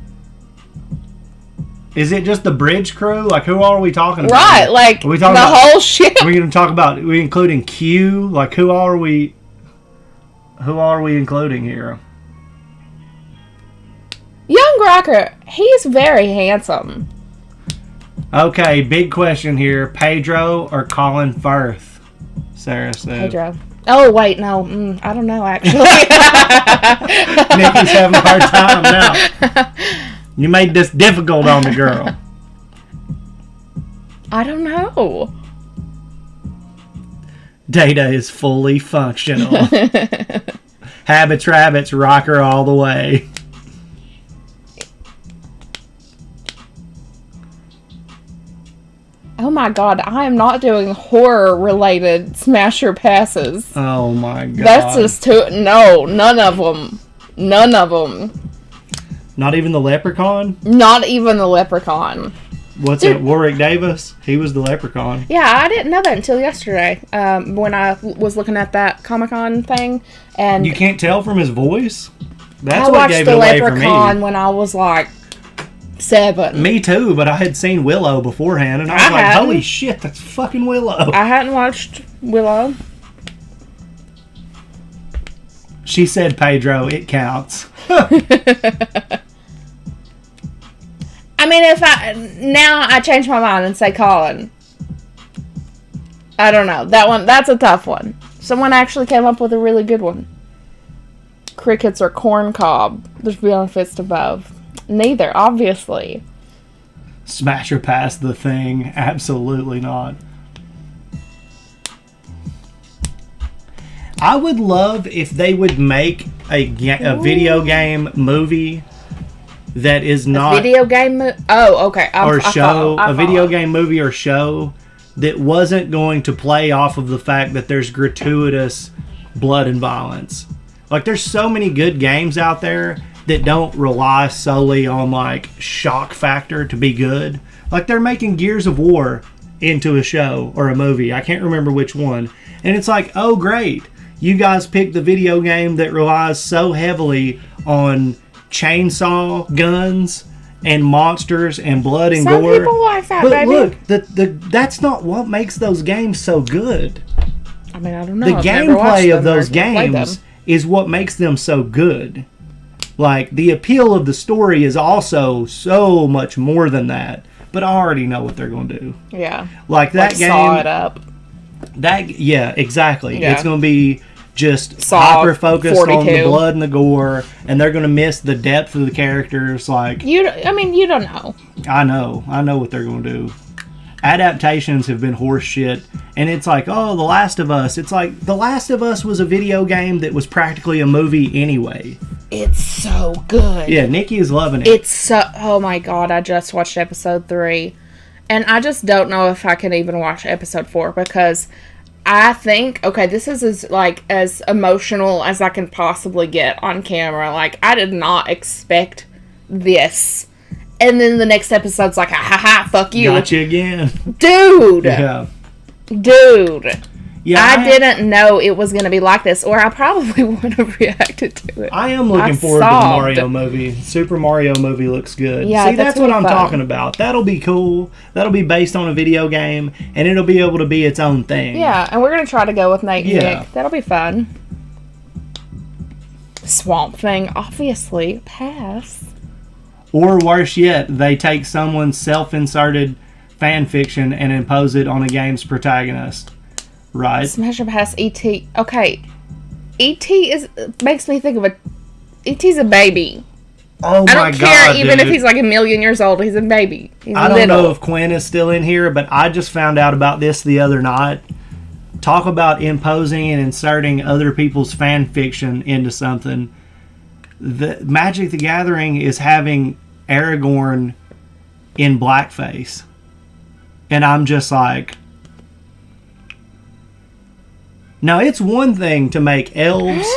Is it just the bridge crew? Like, who are we talking about? Right, like are we talking the about, whole ship. Are we going to talk about? Are we including Q? Like, who are we? Who are we including here? Young Riker, he's very handsome. Okay, big question here. Pedro or Colin Firth? Sarah said. Pedro. Oh, wait, no. I don't know, actually. Nikki's having a hard time now. You made this difficult on the girl. I don't know. Data is fully functional. Habits, rabbits, rocker all the way. Oh my god, I am not doing horror-related smasher passes. Oh my god. That's just too... No, none of them. None of them. Not even the leprechaun? Not even the leprechaun. What's it, Warwick Davis? He was the leprechaun. Yeah, I didn't know that until yesterday when I was looking at that Comic-Con thing. And you can't tell from his voice? That's I what watched gave the it away for leprechaun me. when I was like 7. Me too, but I had seen Willow beforehand, and I was like, holy shit, that's fucking Willow. I hadn't watched Willow. She said Pedro, it counts. I mean, if now I change my mind and say Colin. I don't know. That's a tough one. Someone actually came up with a really good one. Crickets or corn cob. There's benefits to both. Neither, obviously. Smash or pass the thing? Absolutely not. I would love if they would make a video game movie that is not... A video game movie? Oh, okay. A video game movie or show that wasn't going to play off of the fact that there's gratuitous blood and violence. Like, there's so many good games out there that don't rely solely on, like, shock factor to be good. Like, they're making Gears of War into a show or a movie. I can't remember which one. And it's like, oh, great. You guys picked the video game that relies so heavily on chainsaw guns and monsters and blood and Some gore. Some people like that, but baby. Look, that's not what makes those games so good. I mean, I don't know. The gameplay of those games is what makes them so good. Like, the appeal of the story is also so much more than that. But I already know what they're going to do. Yeah. Like that game. Saw it up. Yeah, exactly. Yeah. It's going to be just Saw hyper focused 42. on the blood and the gore, and they're going to miss the depth of the characters. Like, you don't know. I know what they're going to do. Adaptations have been horse shit, and it's like, oh, The Last of Us. It's like, The Last of Us was a video game that was practically a movie anyway. It's so good. Yeah, Nikki is loving it. It's so... Oh my god, I just watched episode 3. And I just don't know if I can even watch episode 4 because I think, okay, this is as emotional as I can possibly get on camera. Like, I did not expect this. And then the next episode's like, ha ha, fuck you. Got you again. Dude. Yeah. Dude. Yeah, I didn't know it was going to be like this, or I probably would have reacted to it. I am looking forward to the Mario movie. Super Mario movie looks good. Yeah, see, that's what I'm fun. talking about. That'll be cool. That'll be based on a video game, and it'll be able to be its own thing. Yeah, and we're going to try to go with Nate and Yeah. Nick. That'll be fun. Swamp Thing, obviously. Pass. Or worse yet, they take someone's self-inserted fan fiction and impose it on a game's protagonist. Right. Smash or pass E.T. Okay. E.T. makes me think of E.T.'s a baby. Oh my god, I don't care even dude. if he's like a million years old. He's a baby. He's I don't little. know if Quinn is still in here, but I just found out about this the other night. Talk about imposing and inserting other people's fan fiction into something. The Magic the Gathering is having Aragorn in blackface. And I'm just like... Now, it's one thing to make elves...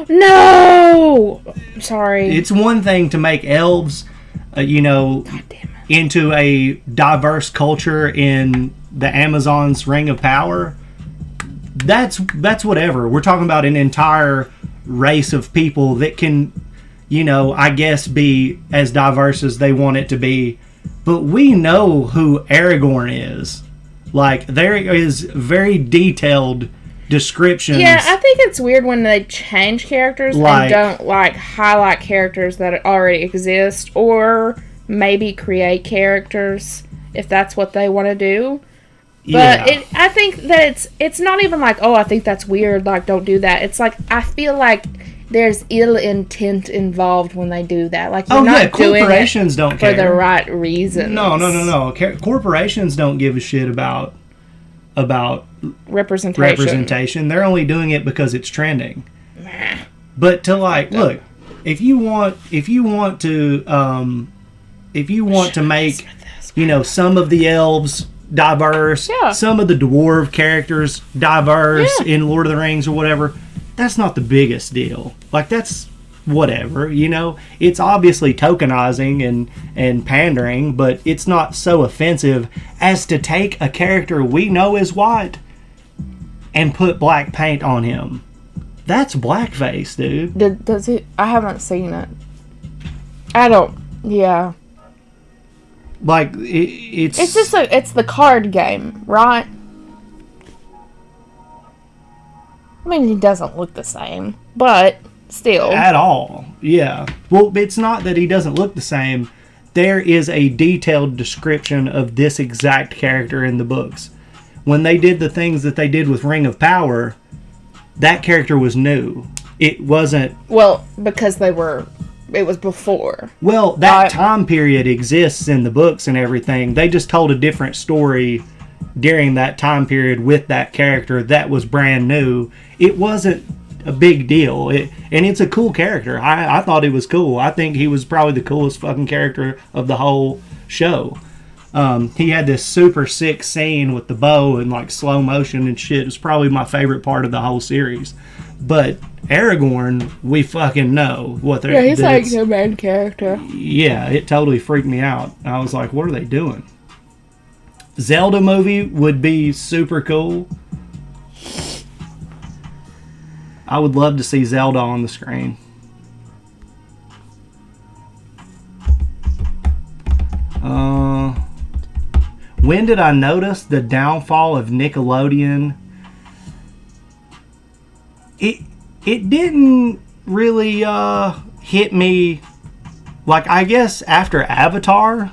No! Sorry. It's one thing to make elves, God damn it. into a diverse culture in the Amazon's Ring of Power. That's whatever. We're talking about an entire race of people that can, I guess be as diverse as they want it to be. But we know who Aragorn is. Like, there is very detailed descriptions. Yeah, I think it's weird when they change characters and don't highlight characters that already exist, or maybe create characters if that's what they want to do. Yeah. But I think that it's not even like, oh, I think that's weird, like, don't do that. It's like, I feel like there's ill intent involved when they do that. Like, you're not corporations doing it don't care for the right reasons. No. Corporations don't give a shit about representation. They're only doing it because it's trending. But to look, if you want to make, some of the elves diverse, some of the dwarf characters diverse in Lord of the Rings or whatever, that's not the biggest deal. Like, that's whatever, it's obviously tokenizing and pandering, but it's not so offensive as to take a character we know is white and put black paint on him. That's blackface, dude. Does he? I haven't seen it. I don't. Yeah. Like, it's just it's the card game, right? I mean, he doesn't look the same, but still. At all. Yeah. Well, it's not that he doesn't look the same. There is a detailed description of this exact character in the books. When they did the things that they did with Ring of Power, that character was new. It wasn't... Well, because it was before. Well, that time period exists in the books and everything. They just told a different story during that time period with that character that was brand new. It wasn't a big deal. And it's a cool character. I thought he was cool. I think he was probably the coolest fucking character of the whole show. He had this super sick scene with the bow and like slow motion and shit. It was probably my favorite part of the whole series. But Aragorn, we fucking know what they're... Yeah, he's like the main character. Yeah, it totally freaked me out. I was like, what are they doing? Zelda movie would be super cool. I would love to see Zelda on the screen. When did I notice the downfall of Nickelodeon? It didn't really hit me, like, I guess after Avatar.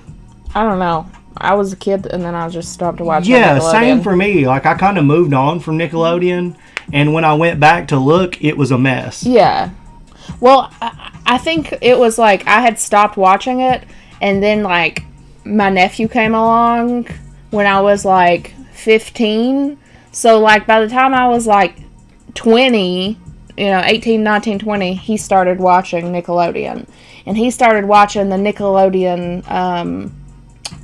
I don't know. I was a kid and then I just stopped watching Yeah, same for me. Like, I kind of moved on from Nickelodeon, and when I went back to look, it was a mess. Yeah. Well, I think it was like I had stopped watching it, and then like my nephew came along when I was like 15. So like by the time I was like 20, 18, 19, 20, he started watching Nickelodeon. And he started watching the Nickelodeon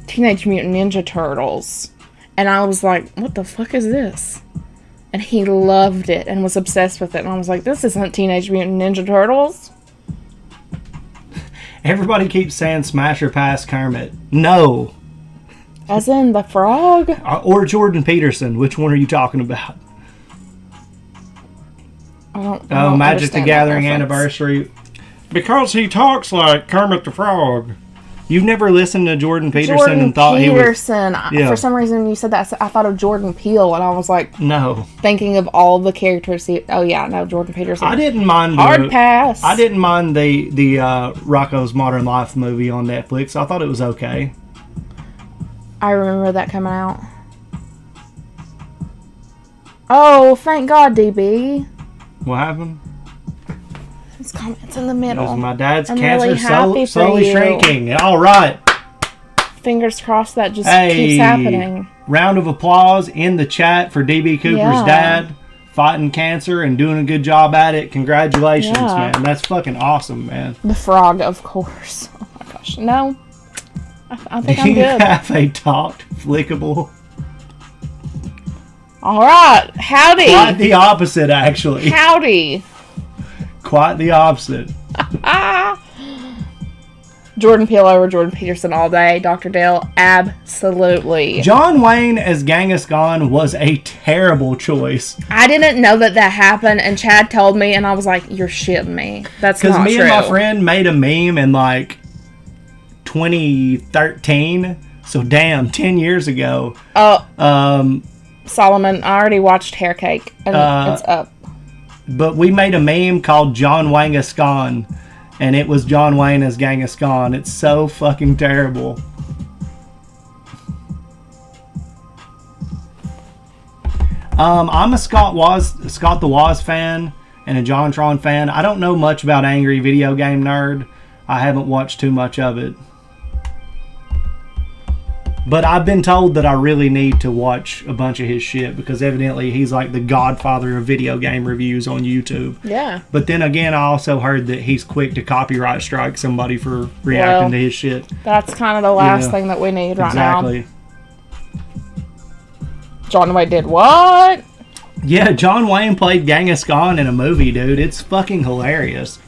Teenage Mutant Ninja Turtles. And I was like, what the fuck is this? And he loved it and was obsessed with it. And I was like, this isn't Teenage Mutant Ninja Turtles. Everybody keeps saying Smash or Pass Kermit. No. As in the frog? Or Jordan Peterson. Which one are you talking about? I don't Magic the Gathering Anniversary. Because he talks like Kermit the Frog. You've never listened to Jordan Peterson and thought he was... Yeah. For some reason, you said that, I thought of Jordan Peele, and I was like... No. Thinking of all the characters Jordan Peterson. I didn't mind... Hard pass. I didn't mind the Rocko's Modern Life movie on Netflix. I thought it was okay. I remember that coming out. Oh, thank God, DB. What happened? His comments in the middle. My dad's I'm cancer really slowly shrinking. All right. Fingers crossed that just keeps happening. Round of applause in the chat for DB Cooper's dad fighting cancer and doing a good job at it. Congratulations, man. That's fucking awesome, man. The frog, of course. Oh my gosh. No. I think I'm good. Do you have a talked flickable? All right. Howdy. Quite the opposite, actually. Howdy. Quite the opposite. Jordan Peele over Jordan Peterson all day. Dr. Dale, absolutely. John Wayne as Genghis Khan was a terrible choice. I didn't know that happened, and Chad told me, and I was like, you're shitting me. That's not true. Because me and my friend made a meme in like 2013. So damn, 10 years ago. Solomon, I already watched Hair Cake, and it's up. But we made a meme called John Genghis Khan, and it was John Wayne as Genghis Khan. It's so fucking terrible. I'm a Scott the Woz fan and a JonTron fan. I don't know much about Angry Video Game Nerd. I haven't watched too much of it. But I've been told that I really need to watch a bunch of his shit because evidently he's like the godfather of video game reviews on YouTube. Yeah. But then again, I also heard that he's quick to copyright strike somebody for reacting to his shit. That's kind of the last thing that we need right now. Exactly. John Wayne did what? Yeah, John Wayne played Genghis Khan in a movie, dude. It's fucking hilarious.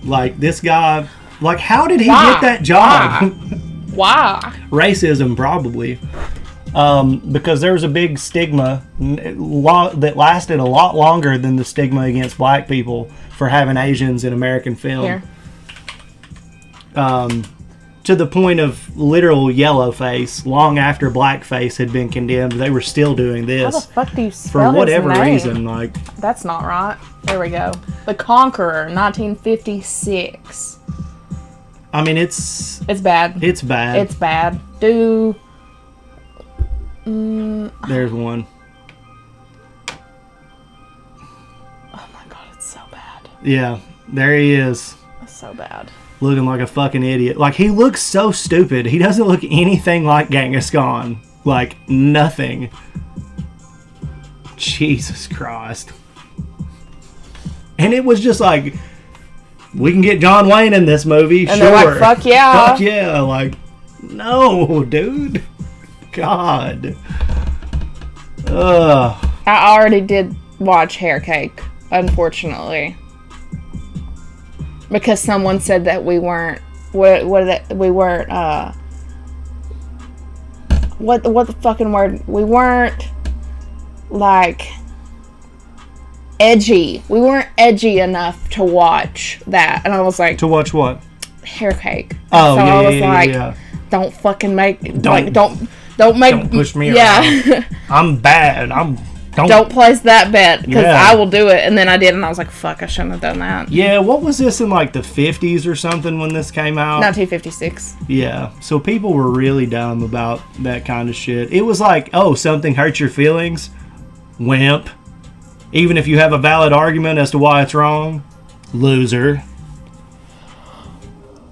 Like, this guy... Like, how did he get that job? Why? Racism, probably. Because there was a big stigma that lasted a lot longer than the stigma against black people for having Asians in American film. To the point of literal yellowface. Long after blackface had been condemned, they were still doing this. How the fuck do you spell for whatever his name? reason? Like, that's not right. There we go. The Conqueror, 1956. I mean, it's bad. It's bad. It's bad. There's one. Oh my god, it's so bad. Yeah, there he is. It's so bad. Looking like a fucking idiot. Like, he looks so stupid. He doesn't look anything like Genghis Khan. Like, nothing. Jesus Christ. And it was just like, we can get John Wayne in this movie, and sure. They're like, fuck yeah. Fuck yeah. Like, no, dude. God. Ugh. I already did watch Hair Cake, unfortunately. Because someone said that we weren't what the fucking word? We weren't like edgy. We weren't edgy enough to watch that. And I was like, to watch what? Hair Cake. Oh, so yeah, I was yeah, like, yeah. Don't fucking make don't push me around. I'm bad. Don't place that bet because I will do it. And then I did, and I was like, fuck, I shouldn't have done that. Yeah, what was this in like the 50s or something when this came out? 1956. Yeah, so people were really dumb about that kind of shit. It was like, oh, something hurts your feelings? Wimp. Even if you have a valid argument as to why it's wrong? Loser.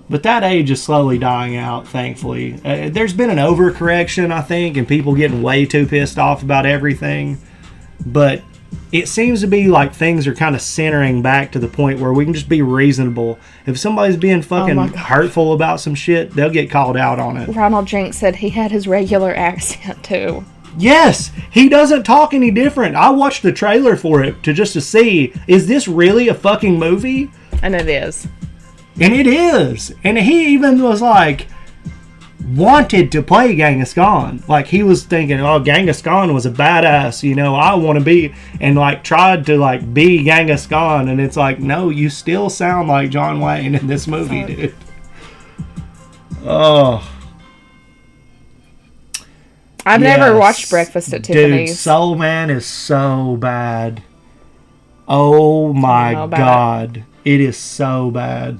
But that age is slowly dying out, thankfully. There's been an overcorrection, I think, and people getting way too pissed off about everything. But it seems to be like things are kind of centering back to the point where we can just be reasonable. If somebody's being fucking hurtful about some shit, they'll get called out on it. Ronald Jenks said he had his regular accent, too. Yes, he doesn't talk any different. I watched the trailer for it to see, is this really a fucking movie? And it is. And it is. And he even was like, wanted to play Genghis Khan. Like, he was thinking, oh, Genghis Khan was a badass, you know, I want to be, and like tried to like be Genghis Khan. And it's like, no, you still sound like John Wayne in this movie, dude. Oh. I've never watched Breakfast at Tiffany's. Dude, Soul Man is so bad. Oh my god. It is so bad.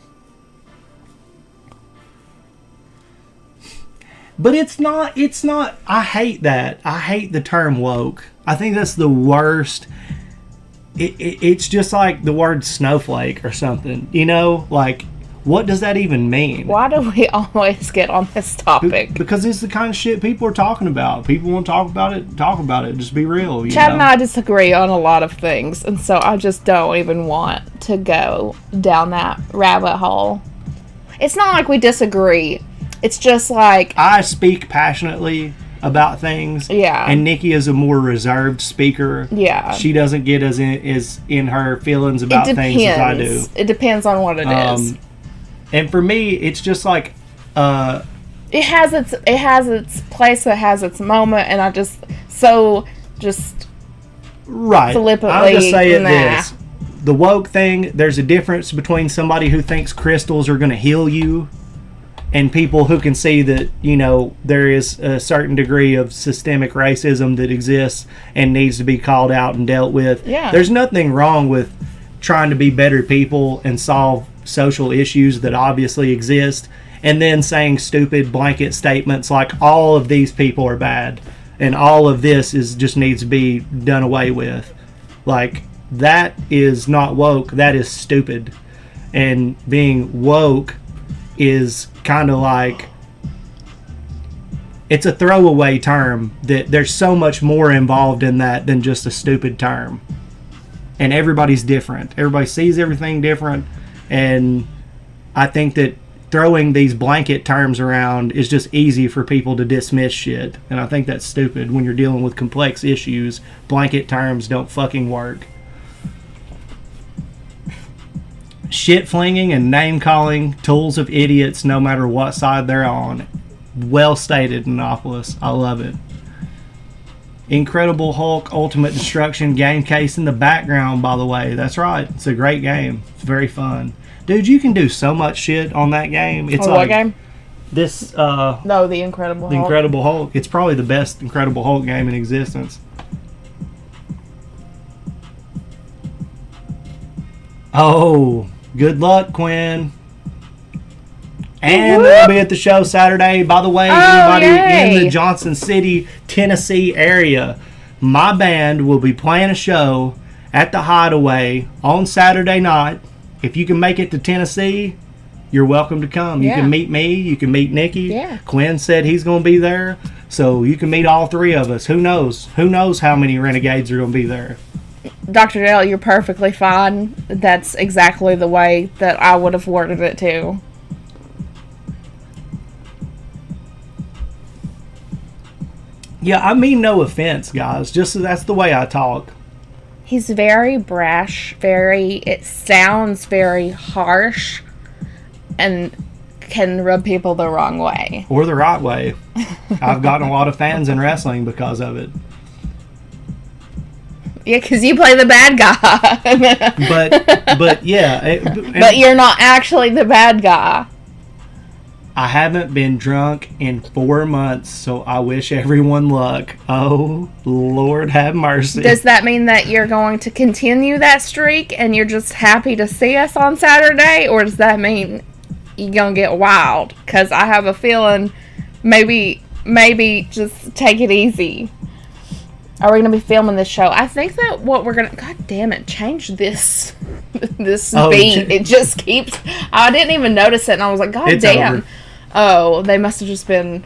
But it's not, I hate that. I hate the term woke. I think that's the worst. It's just like the word snowflake or something. You know, like, what does that even mean? Why do we always get on this topic? Because it's the kind of shit people are talking about. People want to talk about it. Just be real. Chad and I disagree on a lot of things, and so I just don't even want to go down that rabbit hole. It's not like we disagree. It's just like, I speak passionately about things. Yeah. And Nikki is a more reserved speaker. Yeah. She doesn't get as in her feelings about things as I do. It depends on what it is. And for me, it's just like, it has its place, it has its moment, and I just right. flippantly, I'll just say it this. The woke thing, there's a difference between somebody who thinks crystals are going to heal you and people who can see that, you know, there is a certain degree of systemic racism that exists and needs to be called out and dealt with. Yeah. There's nothing wrong with trying to be better people and solve social issues that obviously exist, and then saying stupid blanket statements like all of these people are bad. and all of this is just needs to be done away with. Like, that is not woke, that is stupid. And being woke is kind of like, it's a throwaway term. That there's so much more involved in that than just a stupid term. And everybody's different. Everybody sees everything different. And I think that throwing these blanket terms around is just easy for people to dismiss shit. And I think that's stupid. When you're dealing with complex issues, blanket terms don't fucking work. Shit flinging and name calling, tools of idiots no matter what side they're on. Well stated, Annapolis. I love it. Incredible Hulk Ultimate Destruction game case in the background, by the way. That's right. It's a great game. It's very fun. Dude, you can do so much shit on that game. It's what game? This, No, the Incredible Hulk. Incredible Hulk. It's probably the best Incredible Hulk game in existence. Oh, good luck, Quinn. And they'll be at the show Saturday. By the way, anybody in the Johnson City, Tennessee area, my band will be playing a show at the Hideaway on Saturday night. If you can make it to Tennessee, you're welcome to come. You can meet me. You can meet Nikki. Yeah. Quinn said he's going to be there. So you can meet all three of us. Who knows? Who knows how many Renegades are going to be there? Dr. Dale, you're perfectly fine. That's exactly the way that I would have worded it too. Yeah, I mean no offense, guys. Just that's the way I talk. He's very brash, it sounds very harsh, and can rub people the wrong way. Or the right way. I've gotten a lot of fans in wrestling because of it. Yeah, because you play the bad guy. but yeah. But you're not actually the bad guy. I haven't been drunk in 4 months, so I wish everyone luck. Oh, Lord have mercy. Does that mean that you're going to continue that streak and you're just happy to see us on Saturday? Or does that mean you're going to get wild? Because I have a feeling maybe just take it easy. Are we going to be filming this show? I think that what we're going to... God damn it, change this beat. It just keeps... I didn't even notice it, and I was like, God damn. Over. Oh, they must have just been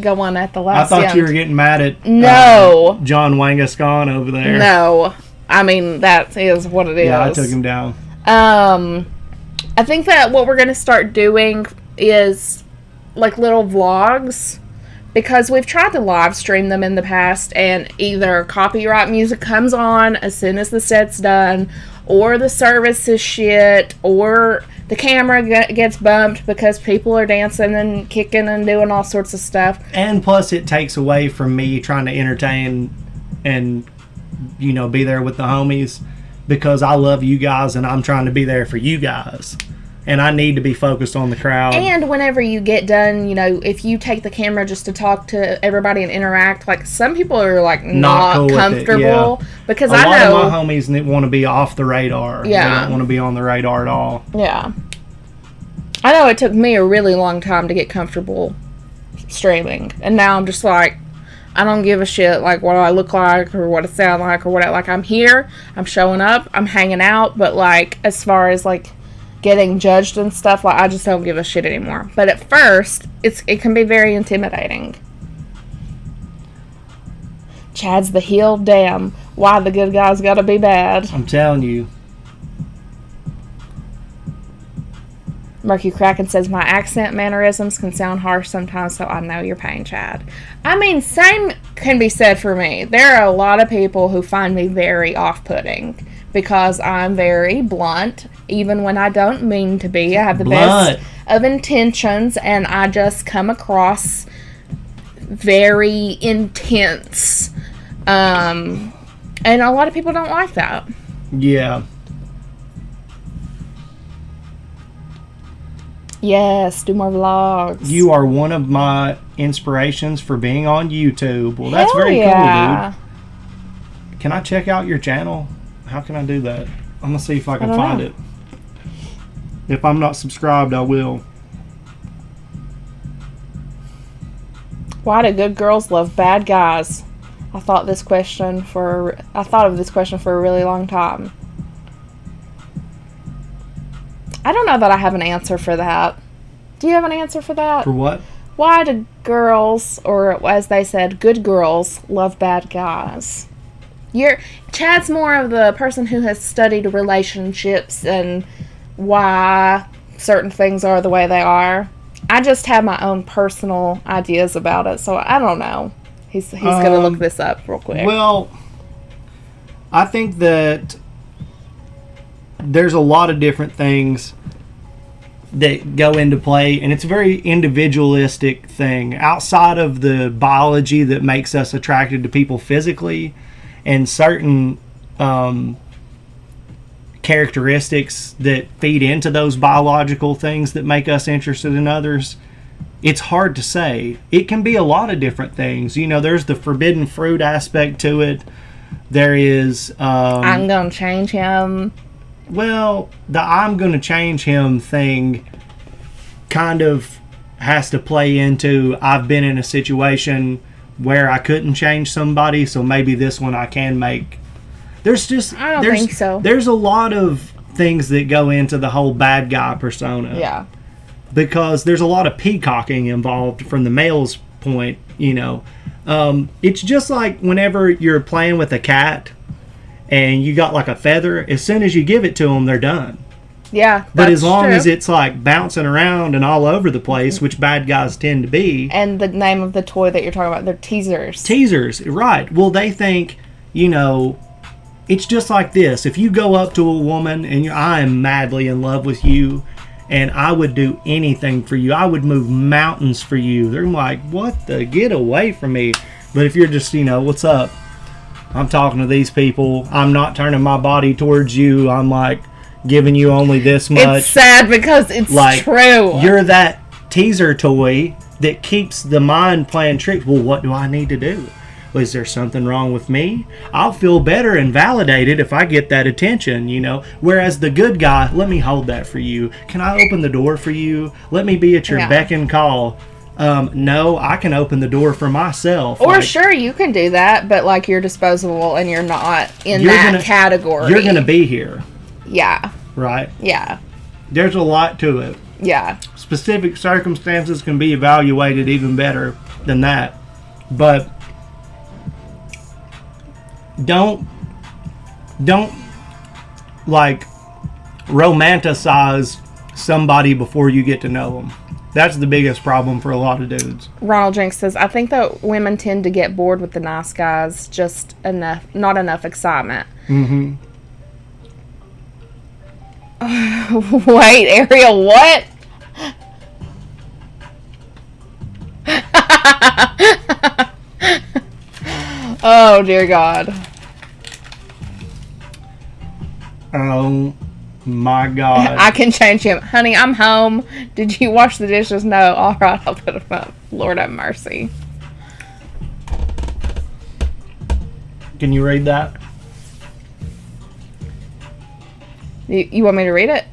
going at the last I thought you were getting mad at John Wangascon over there. No. I mean, that is what it is. Yeah, I took him down. I think that what we're going to start doing is like little vlogs, because we've tried to live stream them in the past, and either copyright music comes on as soon as the set's done, or the service is shit, or the camera gets bumped because people are dancing and kicking and doing all sorts of stuff. And plus it takes away from me trying to entertain and, be there with the homies, because I love you guys and I'm trying to be there for you guys. And I need to be focused on the crowd. And whenever you get done, if you take the camera just to talk to everybody and interact, like, some people are, like, not cool comfortable. Yeah. Because I know... A lot of my homies want to be off the radar. Yeah. They don't want to be on the radar at all. Yeah. I know it took me a really long time to get comfortable streaming. And now I'm just like, I don't give a shit, like, what I look like or what I sound like or what like, I'm here, I'm showing up, I'm hanging out, but, like, as far as, like, getting judged and stuff, like, I just don't give a shit anymore. But at first, it can be very intimidating. Chad's the heel. Damn, why the good guys gotta be bad? I'm telling you. Murky Kraken says, my accent mannerisms can sound harsh sometimes, so I know your pain, Chad. I mean, same can be said for me. There are a lot of people who find me very off-putting because I'm very blunt, even when I don't mean to be. I have the best of intentions, and I just come across very intense. And a lot of people don't like that. Yeah. Yes, do more vlogs. You are one of my inspirations for being on YouTube. Well, that's very cool, dude. Can I check out your channel? How can I do that? I'm going to see if I can find it. If I'm not subscribed, I will. Why do good girls love bad guys? I thought of this question for a really long time. I don't know that I have an answer for that. Do you have an answer for that? For what? Why do girls, or as they said, good girls, love bad guys? Chad's more of the person who has studied relationships and why certain things are the way they are. I just have my own personal ideas about it, so I don't know. He's going to look this up real quick. Well, I think that there's a lot of different things that go into play, and it's a very individualistic thing. Outside of the biology that makes us attracted to people physically and certain characteristics that feed into those biological things that make us interested in others, it's hard to say. It can be a lot of different things. You know, there's the forbidden fruit aspect to it. There is... I'm going to change him. Well, the I'm going to change him thing kind of has to play into I've been in a situation where I couldn't change somebody, so maybe this one I can make. I don't think so. There's a lot of things that go into the whole bad guy persona. Yeah. Because there's a lot of peacocking involved from the male's point, you know. It's just like whenever you're playing with a cat and you got like a feather, as soon as you give it to them, they're done. Yeah, but as long as it's like bouncing around and all over the place, which bad guys tend to be. And the name of the toy that you're talking about, they're teasers. Teasers, right. Well, they think, you know, it's just like this. If you go up to a woman and I am madly in love with you, and I would do anything for you. I would move mountains for you. They're like, what the? Get away from me. But if you're just, you know, what's up? I'm talking to these people. I'm not turning my body towards you. I'm like giving you only this much. It's sad because it's like, true. You're that teaser toy that keeps the mind playing tricks. Well, what do I need to do? Is there something wrong with me? I'll feel better and validated if I get that attention, you know. Whereas the good guy, let me hold that for you. Can I open the door for you? Let me be at your beck and call. No, I can open the door for myself. Or sure, you can do that, but like you're disposable and you're not in that category. You're going to be here. Yeah. Right? Yeah. There's a lot to it. Yeah. Specific circumstances can be evaluated even better than that. But don't like romanticize somebody before you get to know them. That's the biggest problem for a lot of dudes. Ronald Jenks says, I think that women tend to get bored with the nice guys, just not enough excitement. Mm-hmm. Wait, Ariel, what? Oh, dear God. Oh, my God. I can change him. Honey, I'm home. Did you wash the dishes? No. All right, I'll put him up. Lord have mercy. Can you read that? You want me to read it?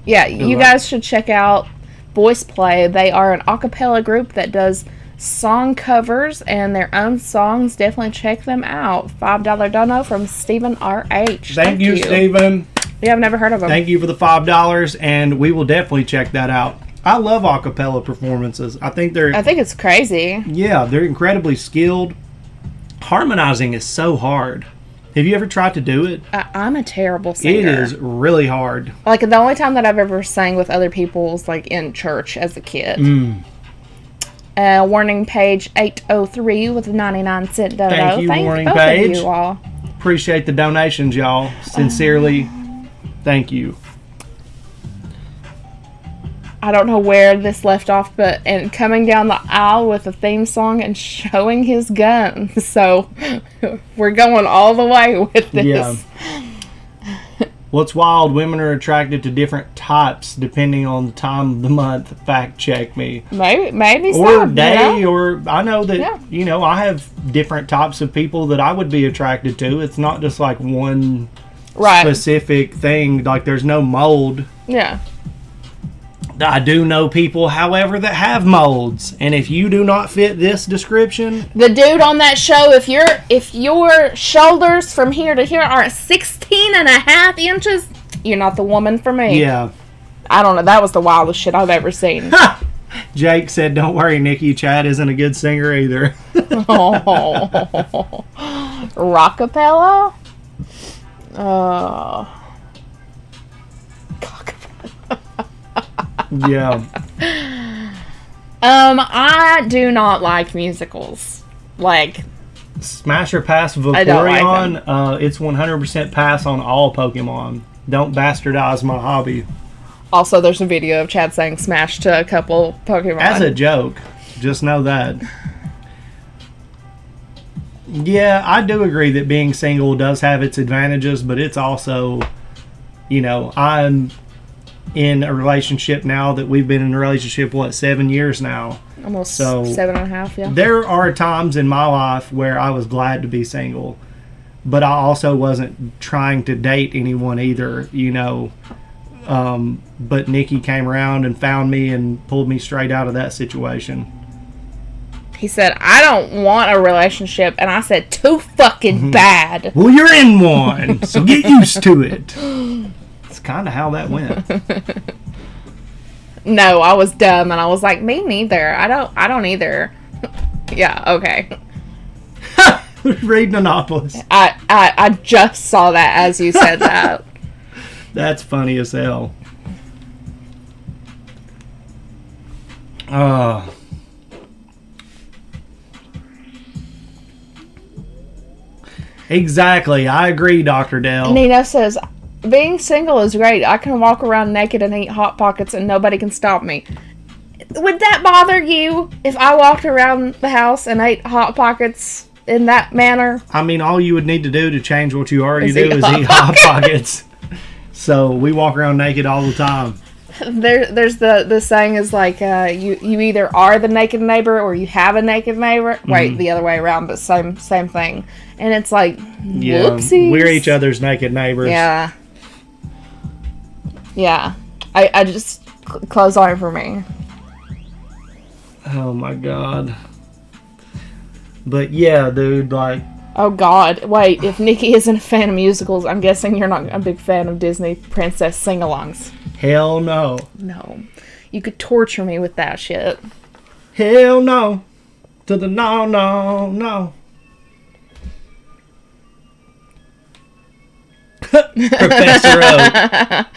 Yeah, you guys should check out Voice Play. They are an a cappella group that does song covers and their own songs. Definitely check them out. $5 dono from Stephen R.H. Thank you, Stephen. Yeah, I've never heard of them. Thank you for the $5, and we will definitely check that out. I love a cappella performances. I think it's crazy. Yeah, they're incredibly skilled. Harmonizing is so hard. Have you ever tried to do it? I'm a terrible singer. It is really hard. Like, the only time that I've ever sang with other people was, like, in church as a kid. Warning page 803 with a 99-cent dono. Thank you, Warning Page. Of you all. Appreciate the donations, y'all. Sincerely, thank you. I don't know where this left off, but and coming down the aisle with a theme song and showing his gun. So we're going all the way with this. Yeah. What's wild, women are attracted to different types depending on the time of the month. Fact check me. Maybe or day, or I know that, you know, I have different types of people that I would be attracted to. It's not just like one specific thing. Like, there's no mold. Yeah. I do know people, however, that have molds. And if you do not fit this description... The dude on that show, if your shoulders from here to here aren't 16 and a half inches, you're not the woman for me. Yeah. I don't know. That was the wildest shit I've ever seen. Jake said, don't worry, Nikki. Chad isn't a good singer either. Oh. Rockapella? Oh. Yeah. I do not like musicals. Like, Smash or pass Vaporeon. I don't like them. It's 100% pass on all Pokemon. Don't bastardize my hobby. Also, there's a video of Chad saying Smash to a couple Pokemon. As a joke. Just know that. Yeah, I do agree that being single does have its advantages, but it's also, you know, I'm in a relationship now that we've been in a relationship, 7 years now? Almost so 7.5, yeah. There are times in my life where I was glad to be single, but I also wasn't trying to date anyone either, you know. But Nikki came around and found me and pulled me straight out of that situation. He said, I don't want a relationship, and I said, too fucking bad. Well, you're in one, so get used to it. It's kind of how that went. No, I was dumb, and I was like, me neither. I don't either. Yeah, okay. Read Monopolis. I just saw that as you said that. That's funny as hell. Exactly. I agree, Dr. Dell. Nina says, being single is great. I can walk around naked and eat Hot Pockets and nobody can stop me. Would that bother you if I walked around the house and ate Hot Pockets in that manner? I mean, all you would need to do to change what you already do is eat Hot Pockets. So we walk around naked all the time. There's the saying is like, you either are the naked neighbor or you have a naked neighbor. Mm-hmm. Wait, the other way around, but same thing. And it's like, whoopsies. We're each other's naked neighbors. Yeah. Yeah. I just close on for me. Oh my god. But yeah, dude, like... Oh god. Wait, if Nikki isn't a fan of musicals, I'm guessing you're not a big fan of Disney princess sing-alongs. Hell no. No. You could torture me with that shit. Hell no. To the no. Professor Oak.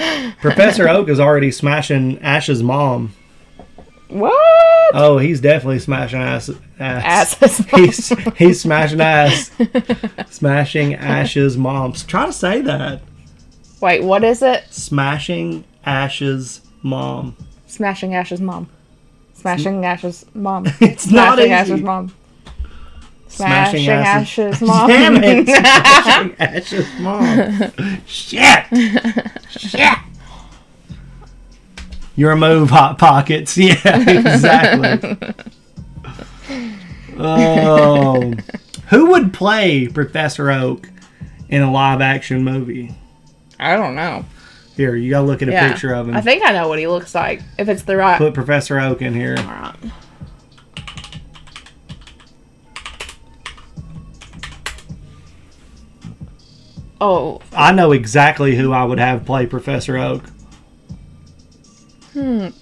Professor Oak is already smashing Ash's mom. What? Oh, he's definitely smashing ass. Asses. He's smashing ass. Smashing Ash's mom. Try to say that. Wait, what is it? Smashing Ash's mom. Smashing Ash's mom. Smashing Ash's mom. It's not easy. Ash's mom. Smashing Ash's mom. Damn it! Smashing Ash's mom. Shit! Your move, Hot Pockets. Yeah, exactly. Oh. Who would play Professor Oak in a live-action movie? I don't know. Here, you gotta look at a picture of him. I think I know what he looks like. If it's the right... Put Professor Oak in here. Alright. Oh. I know exactly who I would have play Professor Oak. I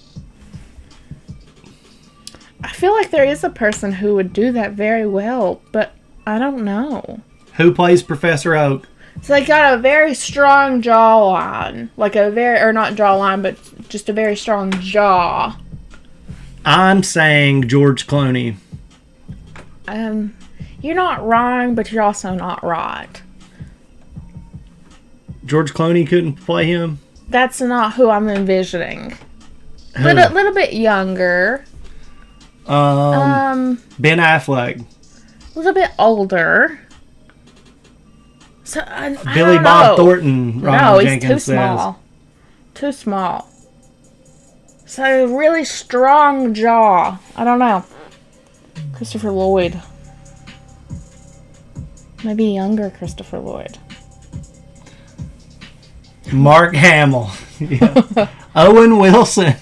feel like there is a person who would do that very well, but I don't know. Who plays Professor Oak? So they got a very strong jawline. Like a very, or not jawline, but just a very strong jaw. I'm saying George Clooney. You're not wrong, but you're also not right. George Clooney couldn't play him? That's not who I'm envisioning. Who? But a little bit younger. Ben Affleck. A little bit older. So I Billy don't Bob know. Thornton. No, he's Jenkins too small. Too small. So really strong jaw. I don't know. Christopher Lloyd. Maybe younger Christopher Lloyd. Mark Hamill. Yeah. Owen Wilson.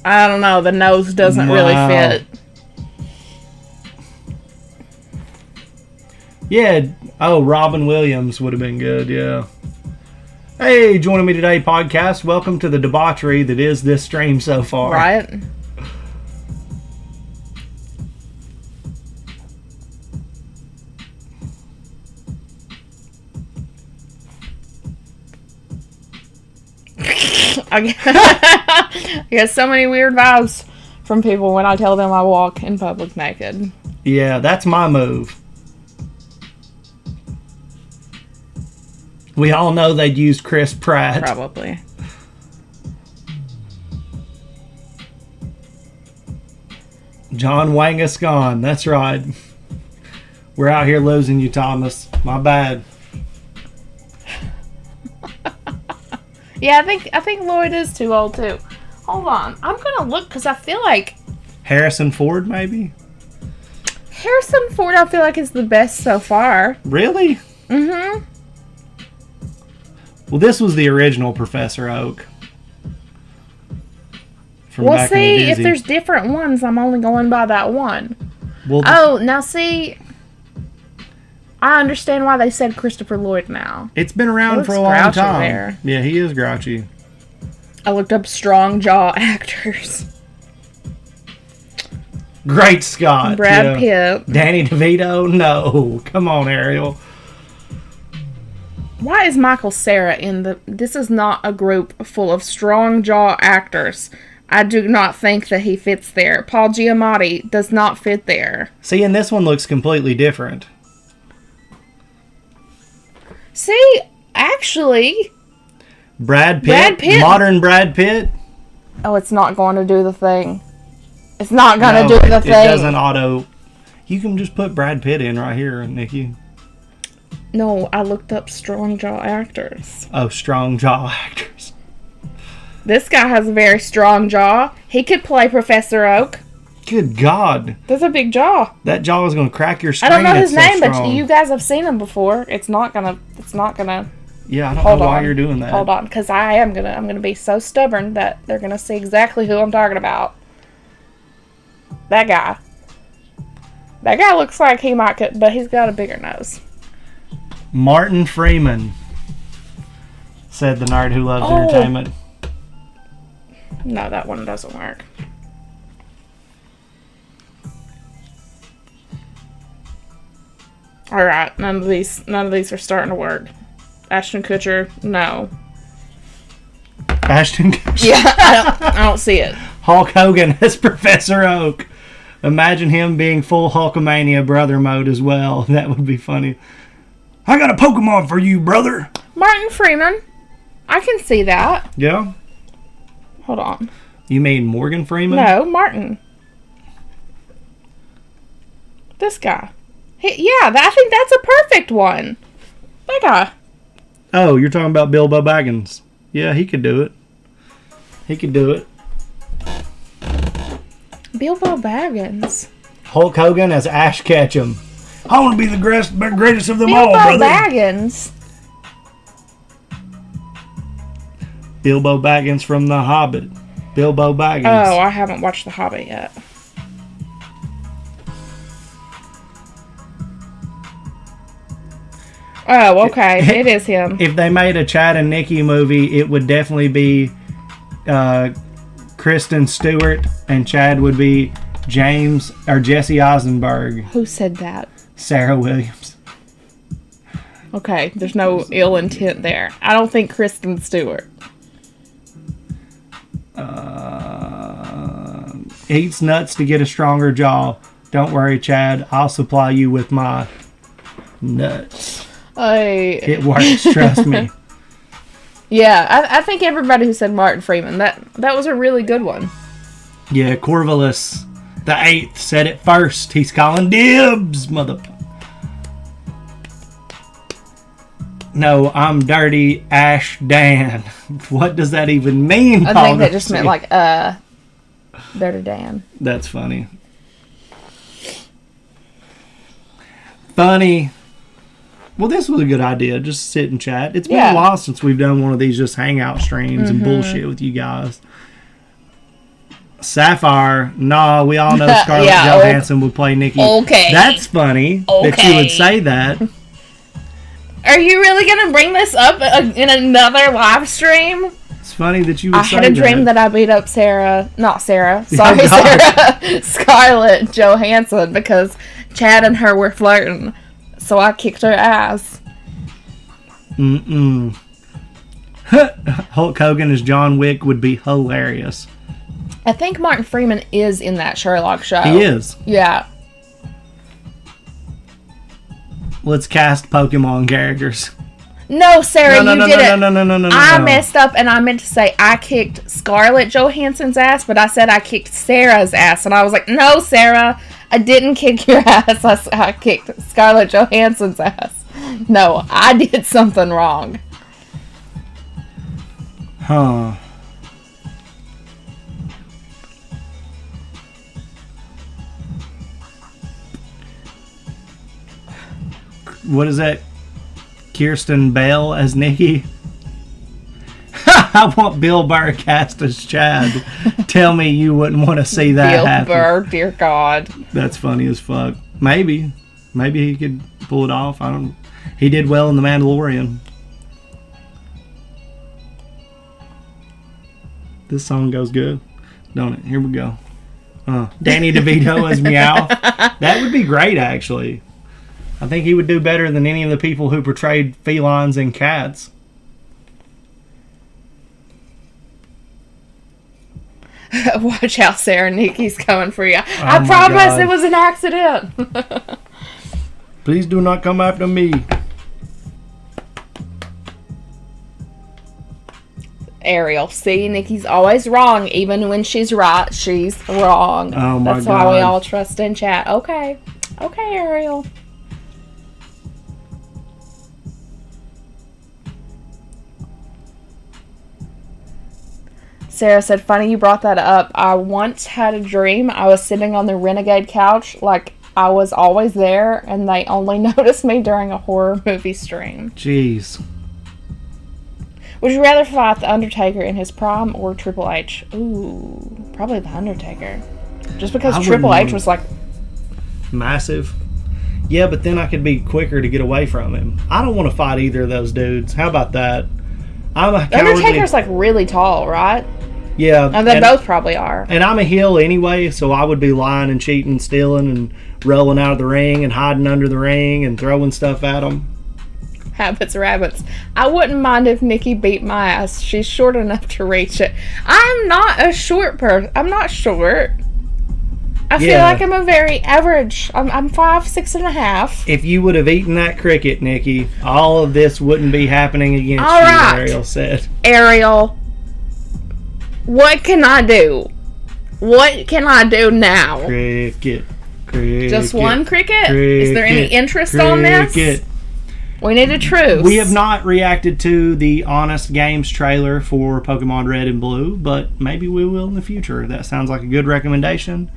I don't know. The nose doesn't really fit. Yeah. Oh, Robin Williams would have been good. Yeah. Hey, joining me today, podcast. Welcome to the debauchery that is this stream so far. Right? I get so many weird vibes from people when I tell them I walk in public naked. Yeah, that's my move. We all know they'd use Chris Pratt. Probably. John Wangascon. That's right. We're out here losing you, Thomas. My bad. Yeah, I think Lloyd is too old too. Hold on, I'm gonna look because I feel like Harrison Ford, maybe? Harrison Ford, I feel like, is the best so far. Really? Mm-hmm. Well, this was the original Professor Oak. From We'll back in the see if Disney. there's different ones. I'm only going by that one. Well, Oh, now see, I understand why they said Christopher Lloyd now. it's been around looks for a long grouchy time. there. Yeah, he is grouchy. I looked up strong jaw actors. Great Scott. Brad yeah. Pitt. Danny DeVito? No. Come on, Ariel. Why is Michael Cera in the... This is not a group full of strong jaw actors. I do not think that he fits there. Paul Giamatti does not fit there. See, and this one looks completely different. See, actually... Brad Pitt? Brad Pitt. Modern Brad Pitt? Oh, it's not going to do the thing. It's not going to No, do the it thing. doesn't auto... You can just put Brad Pitt in right here, Nikki. No, I looked up strong jaw actors. Oh, strong jaw actors. This guy has a very strong jaw. He could play Professor Oak. Good God. That's a big jaw. That jaw is going to crack your screen. I don't know It's his so name, but strong. you guys have seen him before. It's not gonna. Yeah, I don't Hold know why on. you're doing that. Hold on, because I'm gonna be so stubborn that they're gonna see exactly who I'm talking about. That guy. That guy looks like he might could, but he's got a bigger nose. Martin Freeman, said the nerd who loves entertainment. No, that one doesn't work. All right, none of these are starting to work. Ashton Kutcher, no. Ashton Kutcher. Yeah, I don't see it. Hulk Hogan as Professor Oak. Imagine him being full Hulkamania brother mode as well. That would be funny. I got a Pokemon for you, brother. Martin Freeman, I can see that. Yeah? Hold on. You mean Morgan Freeman? No, Martin. This guy. I think that's a perfect one. That guy. Oh, you're talking about Bilbo Baggins. Yeah, he could do it. He could do it. Bilbo Baggins. Hulk Hogan as Ash Ketchum. I want to be the greatest of them all, Bilbo brother. Baggins. Bilbo Baggins from The Hobbit. Bilbo Baggins. Oh, I haven't watched The Hobbit yet. Oh, okay. It is him. If they made a Chad and Nikki movie, it would definitely be Kristen Stewart, and Chad would be James or Jesse Eisenberg. Who said that? Sarah Williams. Okay, there's no ill intent there. I don't think Kristen Stewart. Eats nuts to get a stronger jaw. Don't worry, Chad. I'll supply you with my nuts. It works, trust me. Yeah, I think everybody who said Martin Freeman, that was a really good one. Yeah, Corvallis the 8th said it first. He's calling dibs, mother. No, I'm Dirty Ash Dan. What does that even mean? I think that just meant like, Dirty Dan. That's funny. Funny. Well, this was a good idea. Just sit and chat. It's been a while since we've done one of these just hangout streams and bullshit with you guys. Sapphire. Nah, we all know Scarlett Yeah, Johansson would play Nikki. Okay. That's funny that you would say that. Are you really going to bring this up in another live stream? It's funny that you would say that. I had a dream that I beat up Scarlett Johansson because Chad and her were flirting. So I kicked her ass. Hulk Hogan as John Wick would be hilarious. I think Martin Freeman is in that Sherlock show. He is. Yeah. Let's cast Pokemon characters. No, Sarah, you did it. No. I messed up and I meant to say I kicked Scarlett Johansson's ass, but I said I kicked Sarah's ass. And I was like, no, Sarah, I didn't kick your ass. I kicked Scarlett Johansson's ass. No, I did something wrong. Huh. What is that? Kirsten Bell as Nikki? I want Bill Burr cast as Chad. Tell me you wouldn't want to see that happen. Bill Burr, dear God. That's funny as fuck. Maybe he could pull it off. I don't. He did well in The Mandalorian. This song goes good, don't it? Here we go. Danny DeVito as Meow. That would be great, actually. I think he would do better than any of the people who portrayed felines and cats. Watch out, Sarah. Nikki's coming for you. I promise it was an accident. Please do not come after me. Ariel. See, Nikki's always wrong. Even when she's right, she's wrong. Oh my That's God. why we all trust in chat. Okay, Ariel. Sarah said, funny you brought that up. I once had a dream. I was sitting on the Renegade couch like I was always there, and they only noticed me during a horror movie stream. Jeez. Would you rather fight The Undertaker in his prime or Triple H? Ooh, probably The Undertaker. Just because Triple H was like... massive. Yeah, but then I could be quicker to get away from him. I don't want to fight either of those dudes. How about that? The Undertaker's like really tall, right? Yeah. And they both probably are. And I'm a heel anyway, so I would be lying and cheating and stealing and rolling out of the ring and hiding under the ring and throwing stuff at them. Habits, rabbits. I wouldn't mind if Nikki beat my ass. She's short enough to reach it. I'm not a short person. I'm not short. I feel like I'm a very average. I'm 5'6.5". If you would have eaten that cricket, Nikki, all of this wouldn't be happening against all you, right. Ariel said. Ariel, what can I do? What can I do now? Cricket. Just one cricket? Is there any interest on this? We need a truce. We have not reacted to the Honest Games trailer for Pokemon Red and Blue, but maybe we will in the future. That sounds like a good recommendation.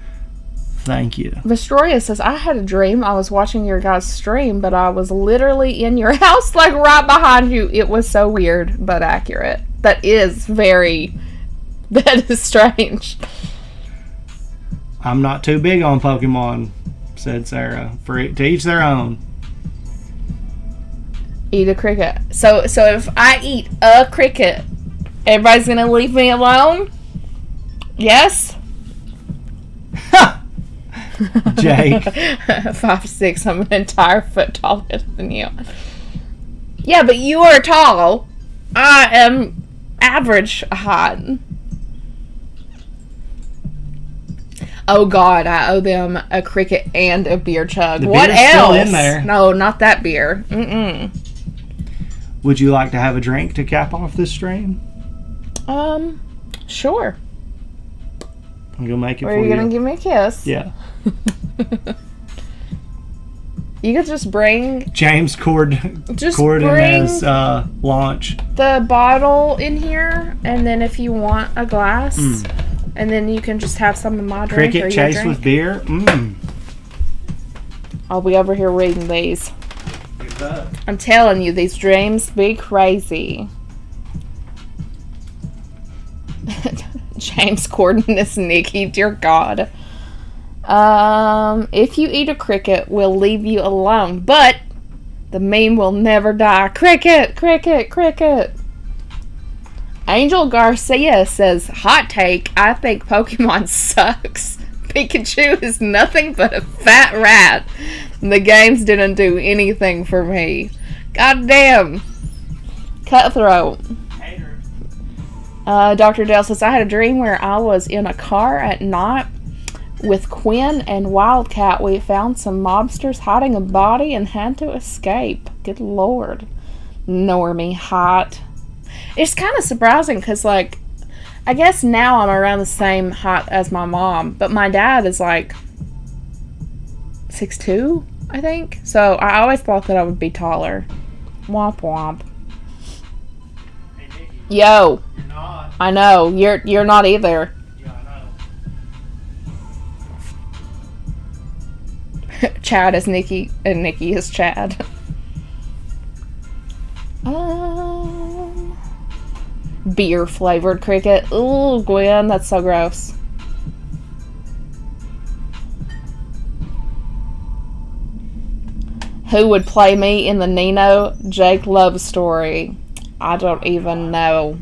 Thank you. Vestoria says, I had a dream. I was watching your guys' stream, but I was literally in your house, like right behind you. It was so weird, but accurate. That is strange. I'm not too big on Pokemon, said Sarah. To each their own. Eat a cricket. So if I eat a cricket, everybody's going to leave me alone? Yes? Jake. 5'6". I'm an entire foot taller than you. Yeah, but you are tall. I am average height. Oh God, I owe them a cricket and a beer chug. What else? Still in there. No, not that beer. Would you like to have a drink to cap off this stream? Sure. I'm gonna make it for you. Are you gonna give me a kiss? Yeah. You could just bring James Corden as launch the bottle in here, and then if you want a glass, and then you can just have some of my drink. Cricket chase with beer. I'll be over here reading these. I'm telling you, these dreams be crazy. James Corden is Nikki. Dear God. If you eat a cricket, we'll leave you alone. But the meme will never die. Cricket, cricket, cricket. Angel Garcia says, hot take, I think Pokemon sucks. Pikachu is nothing but a fat rat. The games didn't do anything for me. Goddamn. Cutthroat. Dr. Dale says, I had a dream where I was in a car at night with Quinn and Wildcat. We found some mobsters hiding a body and had to escape. Good Lord. Normie hot. It's kind of surprising because, like, I guess now I'm around the same height as my mom, but my dad is like 6'2", I think. So I always thought that I would be taller. Womp womp. Hey, Nikki, yo. You're not. I know. You're not either. Yeah, I know. Chad is Nikki and Nikki is Chad. Beer flavored cricket. Ooh, Gwen, that's so gross. Who would play me in the Nino Jake love story? I don't even know.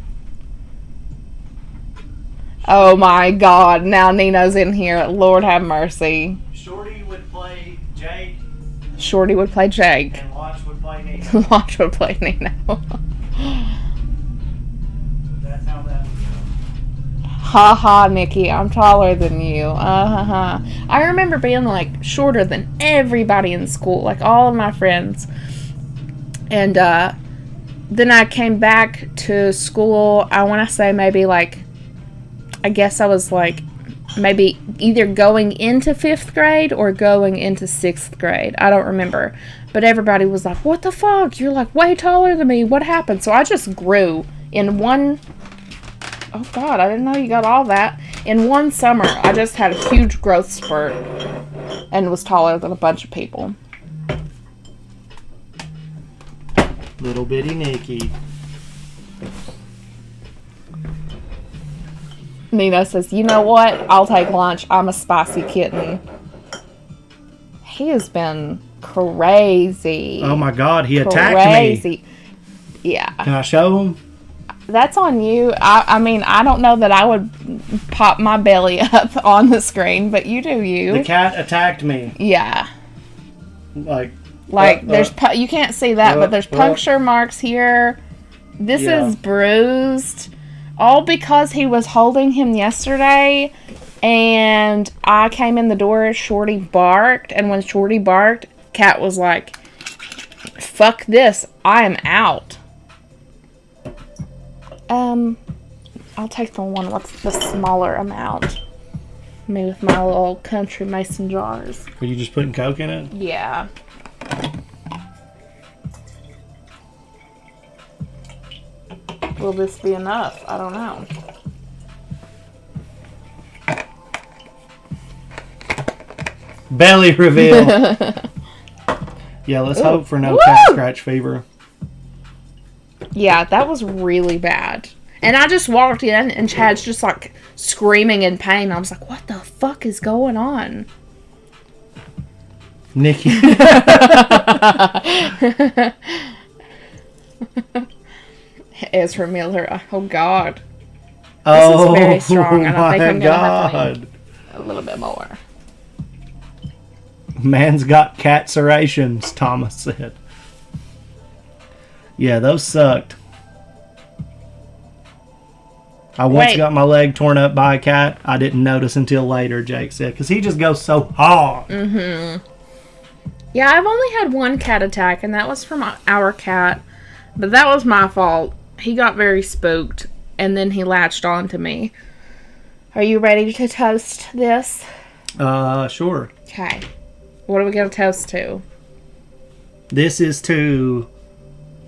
Oh my God, now Nino's in here. Lord have mercy. Shorty would play Jake. Shorty would play Jake. And Watch would play Nino. Watch would play Nino. That's how that would go. Ha ha, Nikki, I'm taller than you. I remember being like shorter than everybody in school, like all of my friends. And then I came back to school, I want to say maybe like, I guess I was like maybe either going into 5th grade or going into 6th grade. I don't remember. But everybody was like, what the fuck? You're like way taller than me. What happened? So I just grew in one... Oh God, I didn't know you got all that. In one summer, I just had a huge growth spurt and was taller than a bunch of people. Little bitty Nikki. Nina says, you know what? I'll take lunch. I'm a spicy kitten. He has been crazy. Oh my God, he attacked me. Yeah. Can I show him? That's on you. I mean, I don't know that I would pop my belly up on the screen, but you do you. The cat attacked me. Yeah. Like there's you can't see that, but there's puncture marks here. This is bruised. All because he was holding him yesterday, and I came in the door, Shorty barked, and when Shorty barked, Cat was like, fuck this, I am out. I'll take the one with the smaller amount. Me with my little country mason jars. Were you just putting Coke in it? Yeah. Will this be enough? I don't know. Belly reveal. Yeah, let's hope for no cat scratch fever. Yeah, that was really bad. And I just walked in and Chad's just like screaming in pain. I was like, what the fuck is going on? Nikki. Ezra Miller. Oh, God. This is very strong, and I think I'm going to have to need a little bit more. Man's got cat serrations, Thomas said. Yeah, those sucked. I once got my leg torn up by a cat. I didn't notice until later, Jake said, because he just goes so hard. Mm-hmm. Yeah, I've only had one cat attack, and that was from our cat. But that was my fault. He got very spooked, and then he latched on to me. Are you ready to toast this? Sure. Okay. What are we going to toast to? This is to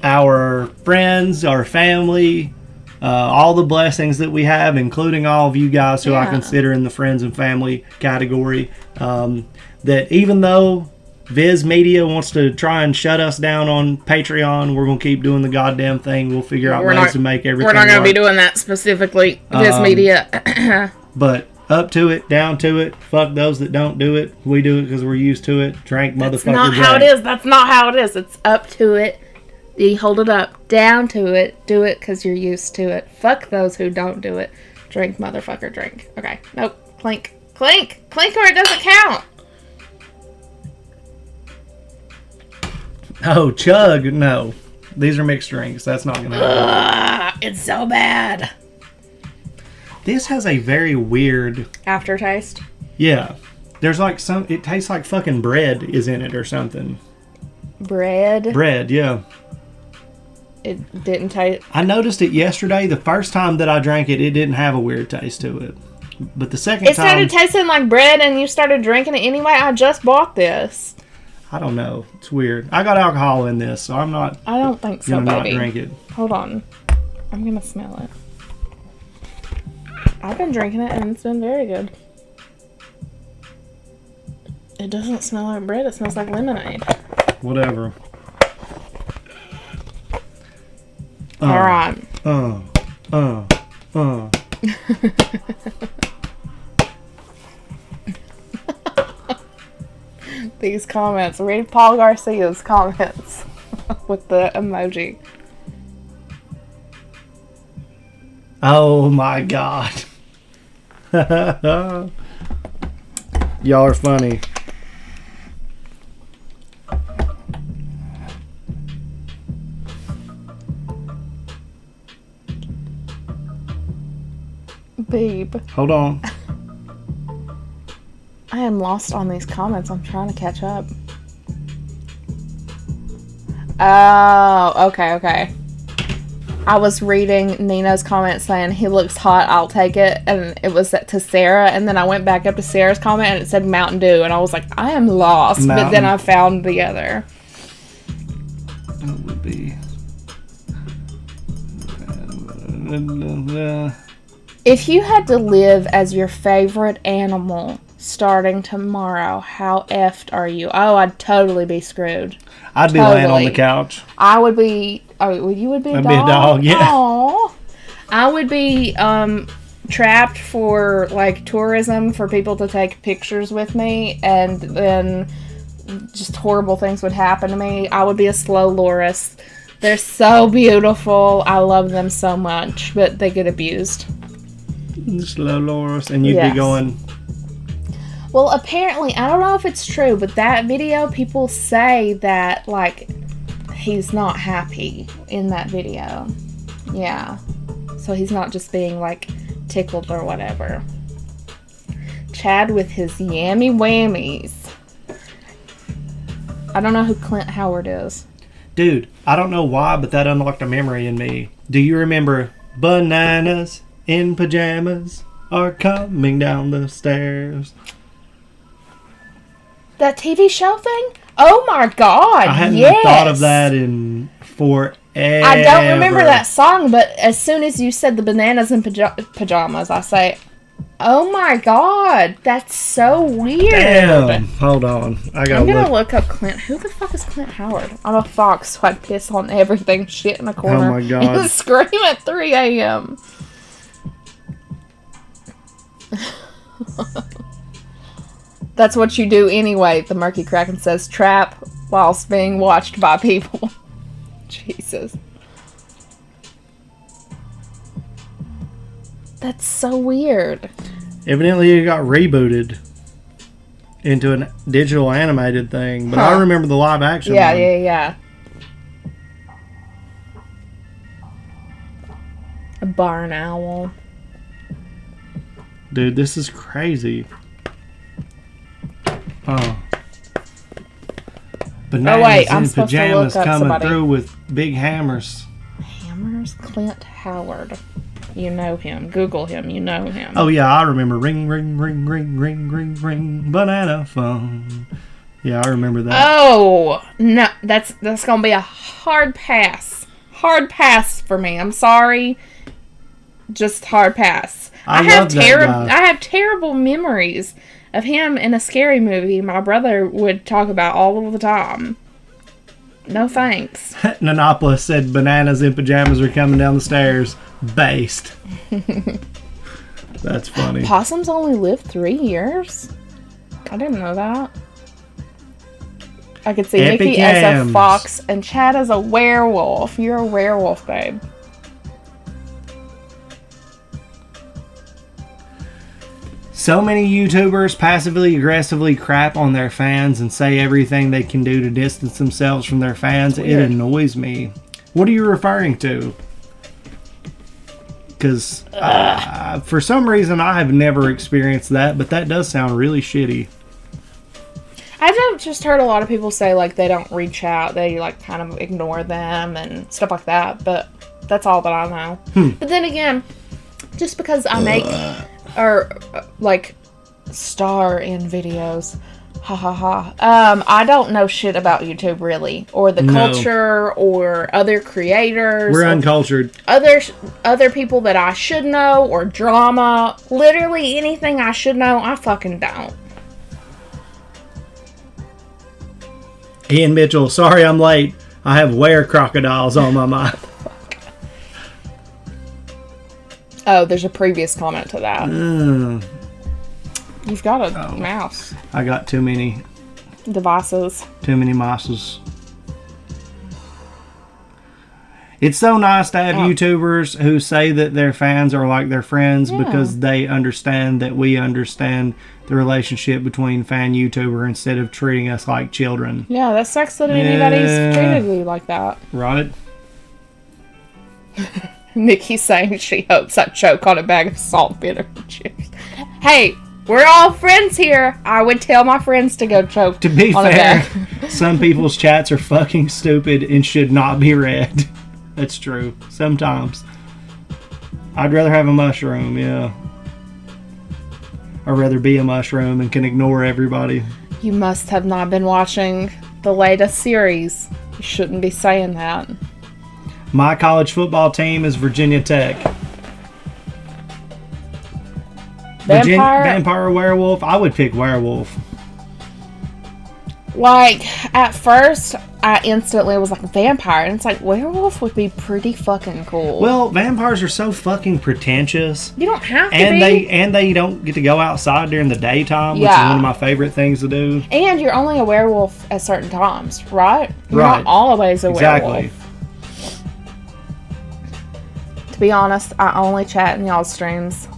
our friends, our family, all the blessings that we have, including all of you guys who I consider in the friends and family category. That even though Viz Media wants to try and shut us down on Patreon, we're going to keep doing the goddamn thing. We'll figure out ways to make everything We're not going to work. be doing that specifically. Viz Media. But up to it, down to it. Fuck those that don't do it. We do it because we're used to it. Drink, motherfucker, That's not drink. how it is. That's not how it is. It's up to it. You hold it up. Down to it. Do it because you're used to it. Fuck those who don't do it. Drink, motherfucker, drink. Okay. Nope. Clink. Clink. Clink or it doesn't count. Oh, chug. No. These are mixed drinks. That's not going to happen. It's so bad. This has a very weird Aftertaste. Yeah. There's like some, it tastes like fucking bread is in it or something. Bread. Bread, yeah. It didn't taste. I noticed it yesterday. The first time that I drank it, it didn't have a weird taste to it. But the second time... It started tasting like bread and you started drinking it anyway. I just bought this. I don't know. It's weird. I got alcohol in this, so I'm not... I don't think so, gonna baby. not drink it. Hold on. I'm going to smell it. I've been drinking it and it's been very good. It doesn't smell like bread. It smells like lemonade. Whatever. All right. These comments. Read Paul Garcia's comments with the emoji. Oh my god. Y'all are funny. Babe. Hold on. I am lost on these comments. I'm trying to catch up. Oh, okay. I was reading Nina's comment saying, he looks hot, I'll take it. And it was to Sarah. And then I went back up to Sarah's comment and it said Mountain Dew. And I was like, I am lost. But then I found the other. It would be... If you had to live as your favorite animal starting tomorrow, how effed are you? Oh, I'd totally be screwed. I'd be laying on the couch. I would be... Oh, you would be a dog? I'd be a dog, yeah. Aww. I would be trapped for, like, tourism for people to take pictures with me, and then just horrible things would happen to me. I would be a slow loris. They're so beautiful. I love them so much, but they get abused. Slow loris. And you'd be going... Well, apparently, I don't know if it's true, but that video, people say that, like, he's not happy in that video. Yeah. So he's not just being, like, tickled or whatever. Chad with his yammy whammies. I don't know who Clint Howard is. Dude, I don't know why, but that unlocked a memory in me. Do you remember bananas in pajamas are coming down the stairs? That TV show thing? Oh my god, I hadn't yes! thought of that in forever. I don't remember that song, but as soon as you said the bananas in pajamas, I say, oh my god, that's so weird. Damn, hold on. I'm gonna look up Clint. Who the fuck is Clint Howard? I'm a fox, so I'd piss on everything, shit in a corner. Oh my god. And scream at 3 a.m. That's what you do anyway, the Murky Kraken says. Trap whilst being watched by people. Jesus. That's so weird. Evidently it got rebooted into a digital animated thing, but I remember the live action one. Yeah. A barn owl. Dude, this is crazy. Oh. Bananas I'm in supposed to pajamas look up coming somebody. through with big hammers. Hammers? Clint Howard. You know him. Google him. You know him. Oh yeah, I remember. Ring, ring, ring, ring, ring, ring, ring. Banana phone. Yeah, I remember that. Oh no, that's gonna be a hard pass. Hard pass for me. I'm sorry. Just hard pass. I have terrible memories of him in a scary movie my brother would talk about all of the time. No thanks. Nanopolis said bananas in pajamas are coming down the stairs. Based. That's funny. Possums only live 3 years? I didn't know that. I could see Epic Nikki Yams. as a fox and Chad as a werewolf. You're a werewolf, babe. So many YouTubers passively aggressively crap on their fans and say everything they can do to distance themselves from their fans. Weird. It annoys me. What are you referring to? Because for some reason I have never experienced that, but that does sound really shitty. I've just heard a lot of people say, like, they don't reach out. They, like, kind of ignore them and stuff like that. But that's all that I know. But then again, just because I make or, like, star in videos, ha ha ha, I don't know shit about YouTube, really. Or the culture or other creators. We're uncultured. Other people that I should know or drama. Literally anything I should know, I fucking don't. Ian Mitchell, sorry I'm late. I have were crocodiles on my mind. Oh, there's a previous comment to that. You've got a mouse. I got too many Devices. mouses. It's so nice to have YouTubers who say that their fans are like their friends because they understand that we understand the relationship between fan YouTuber instead of treating us like children. Yeah, that sucks that anybody's treated you like that. Right? Nikki's saying she hopes I choke on a bag of salt vinegar chips. Hey, we're all friends here. I would tell my friends to go choke To be on a fair, bag. some people's chats are fucking stupid and should not be read. That's true. Sometimes. I'd rather have a mushroom, yeah. I'd rather be a mushroom and can ignore everybody. You must have not been watching the latest series. You shouldn't be saying that. My college football team is Virginia Tech. Vampire or werewolf? I would pick werewolf. Like, at first, I instantly was like, vampire. And it's like, werewolf would be pretty fucking cool. Well, vampires are so fucking pretentious. You don't have to And they don't get to go outside during the daytime, which is one of my favorite things to do. And you're only a werewolf at certain times, right? You're Right. not always a werewolf. Exactly. To be honest, I only chat in y'all's streams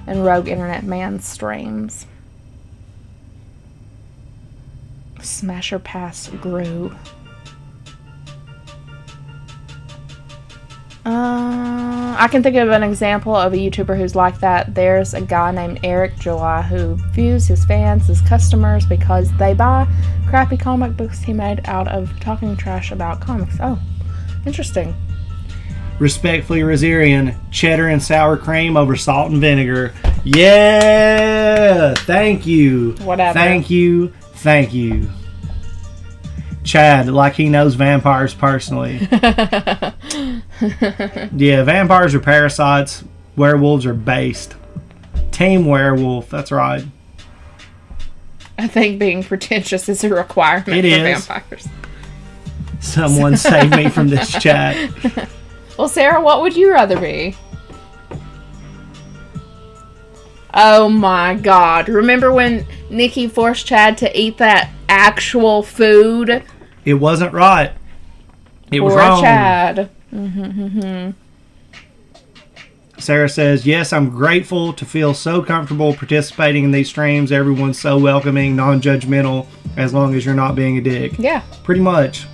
and Rogue Internet Man streams. Smasher Pass grew. I can think of an example of a YouTuber who's like that. There's a guy named Eric July who views his fans as customers because they buy crappy comic books he made out of talking trash about comics. Oh, interesting. Respectfully, Rosarian, cheddar and sour cream over salt and vinegar. Yeah! Thank you. Whatever. Thank you. Thank you. Chad, like he knows vampires personally. Yeah, vampires are parasites. Werewolves are based. Team werewolf, that's right. I think being pretentious is a requirement for vampires. Someone save me from this chat. Well, Sarah, what would you rather be? Oh my god. Remember when Nikki forced Chad to eat that actual food? It wasn't right. It was Poor wrong. Chad. Sarah says, yes, I'm grateful to feel so comfortable participating in these streams. Everyone's so welcoming, non-judgmental, as long as you're not being a dick. Yeah. Pretty much.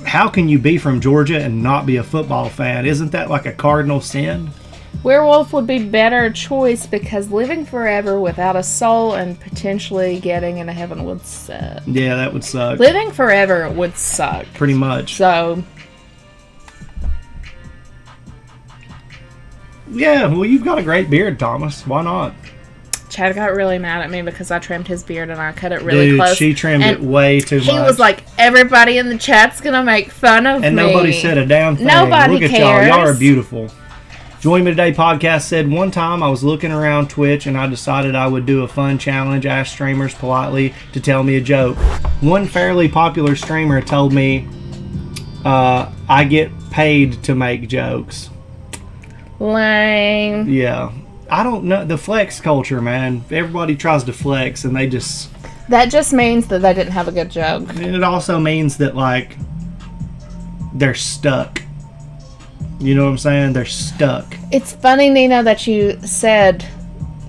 How can you be from Georgia and not be a football fan? Isn't that like a cardinal sin? Werewolf would be better choice because living forever without a soul and potentially getting into heaven would suck. Yeah, that would suck. Living forever would suck. Pretty much. So, yeah, well, you've got a great beard, Thomas. Why not? Chad got really mad at me because I trimmed his beard and I cut it really Dude, close. she trimmed it way too much. He was like, everybody in the chat's going to make fun of me. And nobody said a damn thing. Nobody Look at cares. y'all. Y'all are beautiful. Join Me Today podcast said, one time I was looking around Twitch and I decided I would do a fun challenge, ask streamers politely to tell me a joke. One fairly popular streamer told me I get paid to make jokes. Lame. Yeah. I don't know. The flex culture, man. Everybody tries to flex and they just... That just means that they didn't have a good joke. And it also means that, like, they're stuck. You know what I'm saying? They're stuck. It's funny, Nina, that you said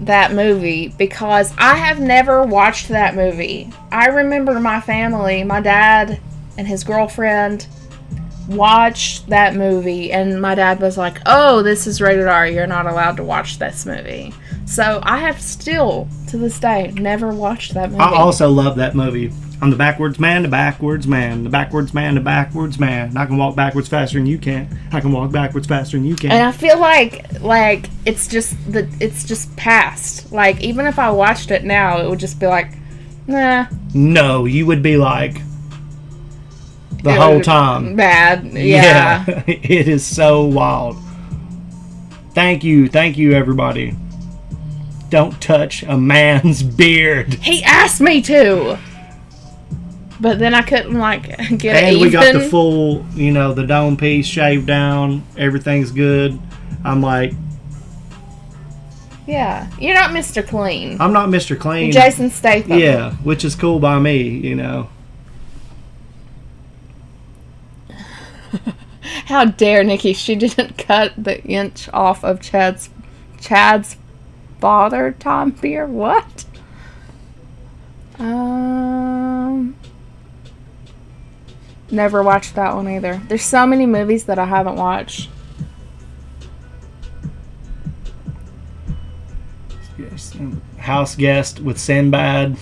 that movie because I have never watched that movie. I remember my family, my dad and his girlfriend watched that movie, and my dad was like, oh, this is rated R, you're not allowed to watch this movie. So I have still, to this day, never watched that movie. I also love that movie. I'm the backwards man, the backwards man, the backwards man, the backwards man. I can walk backwards faster than you can. I can walk backwards faster than you can. And I feel like it's just past. Like, even if I watched it now, it would just be like, nah. No, you would be like, the whole time. Bad. Yeah. It is so wild. Thank you, everybody. Don't touch a man's beard. He asked me to. But then I couldn't, get it And even. we got the full, the dome piece shaved down. Everything's good. I'm like... Yeah. You're not Mr. Clean. I'm not Mr. Clean. You're Jason Statham. Yeah, which is cool by me, How dare Nikki? She didn't cut the inch off of Chad's father, Tom Beer. What? Never watched that one either. There's so many movies that I haven't watched. House Guest with Sinbad.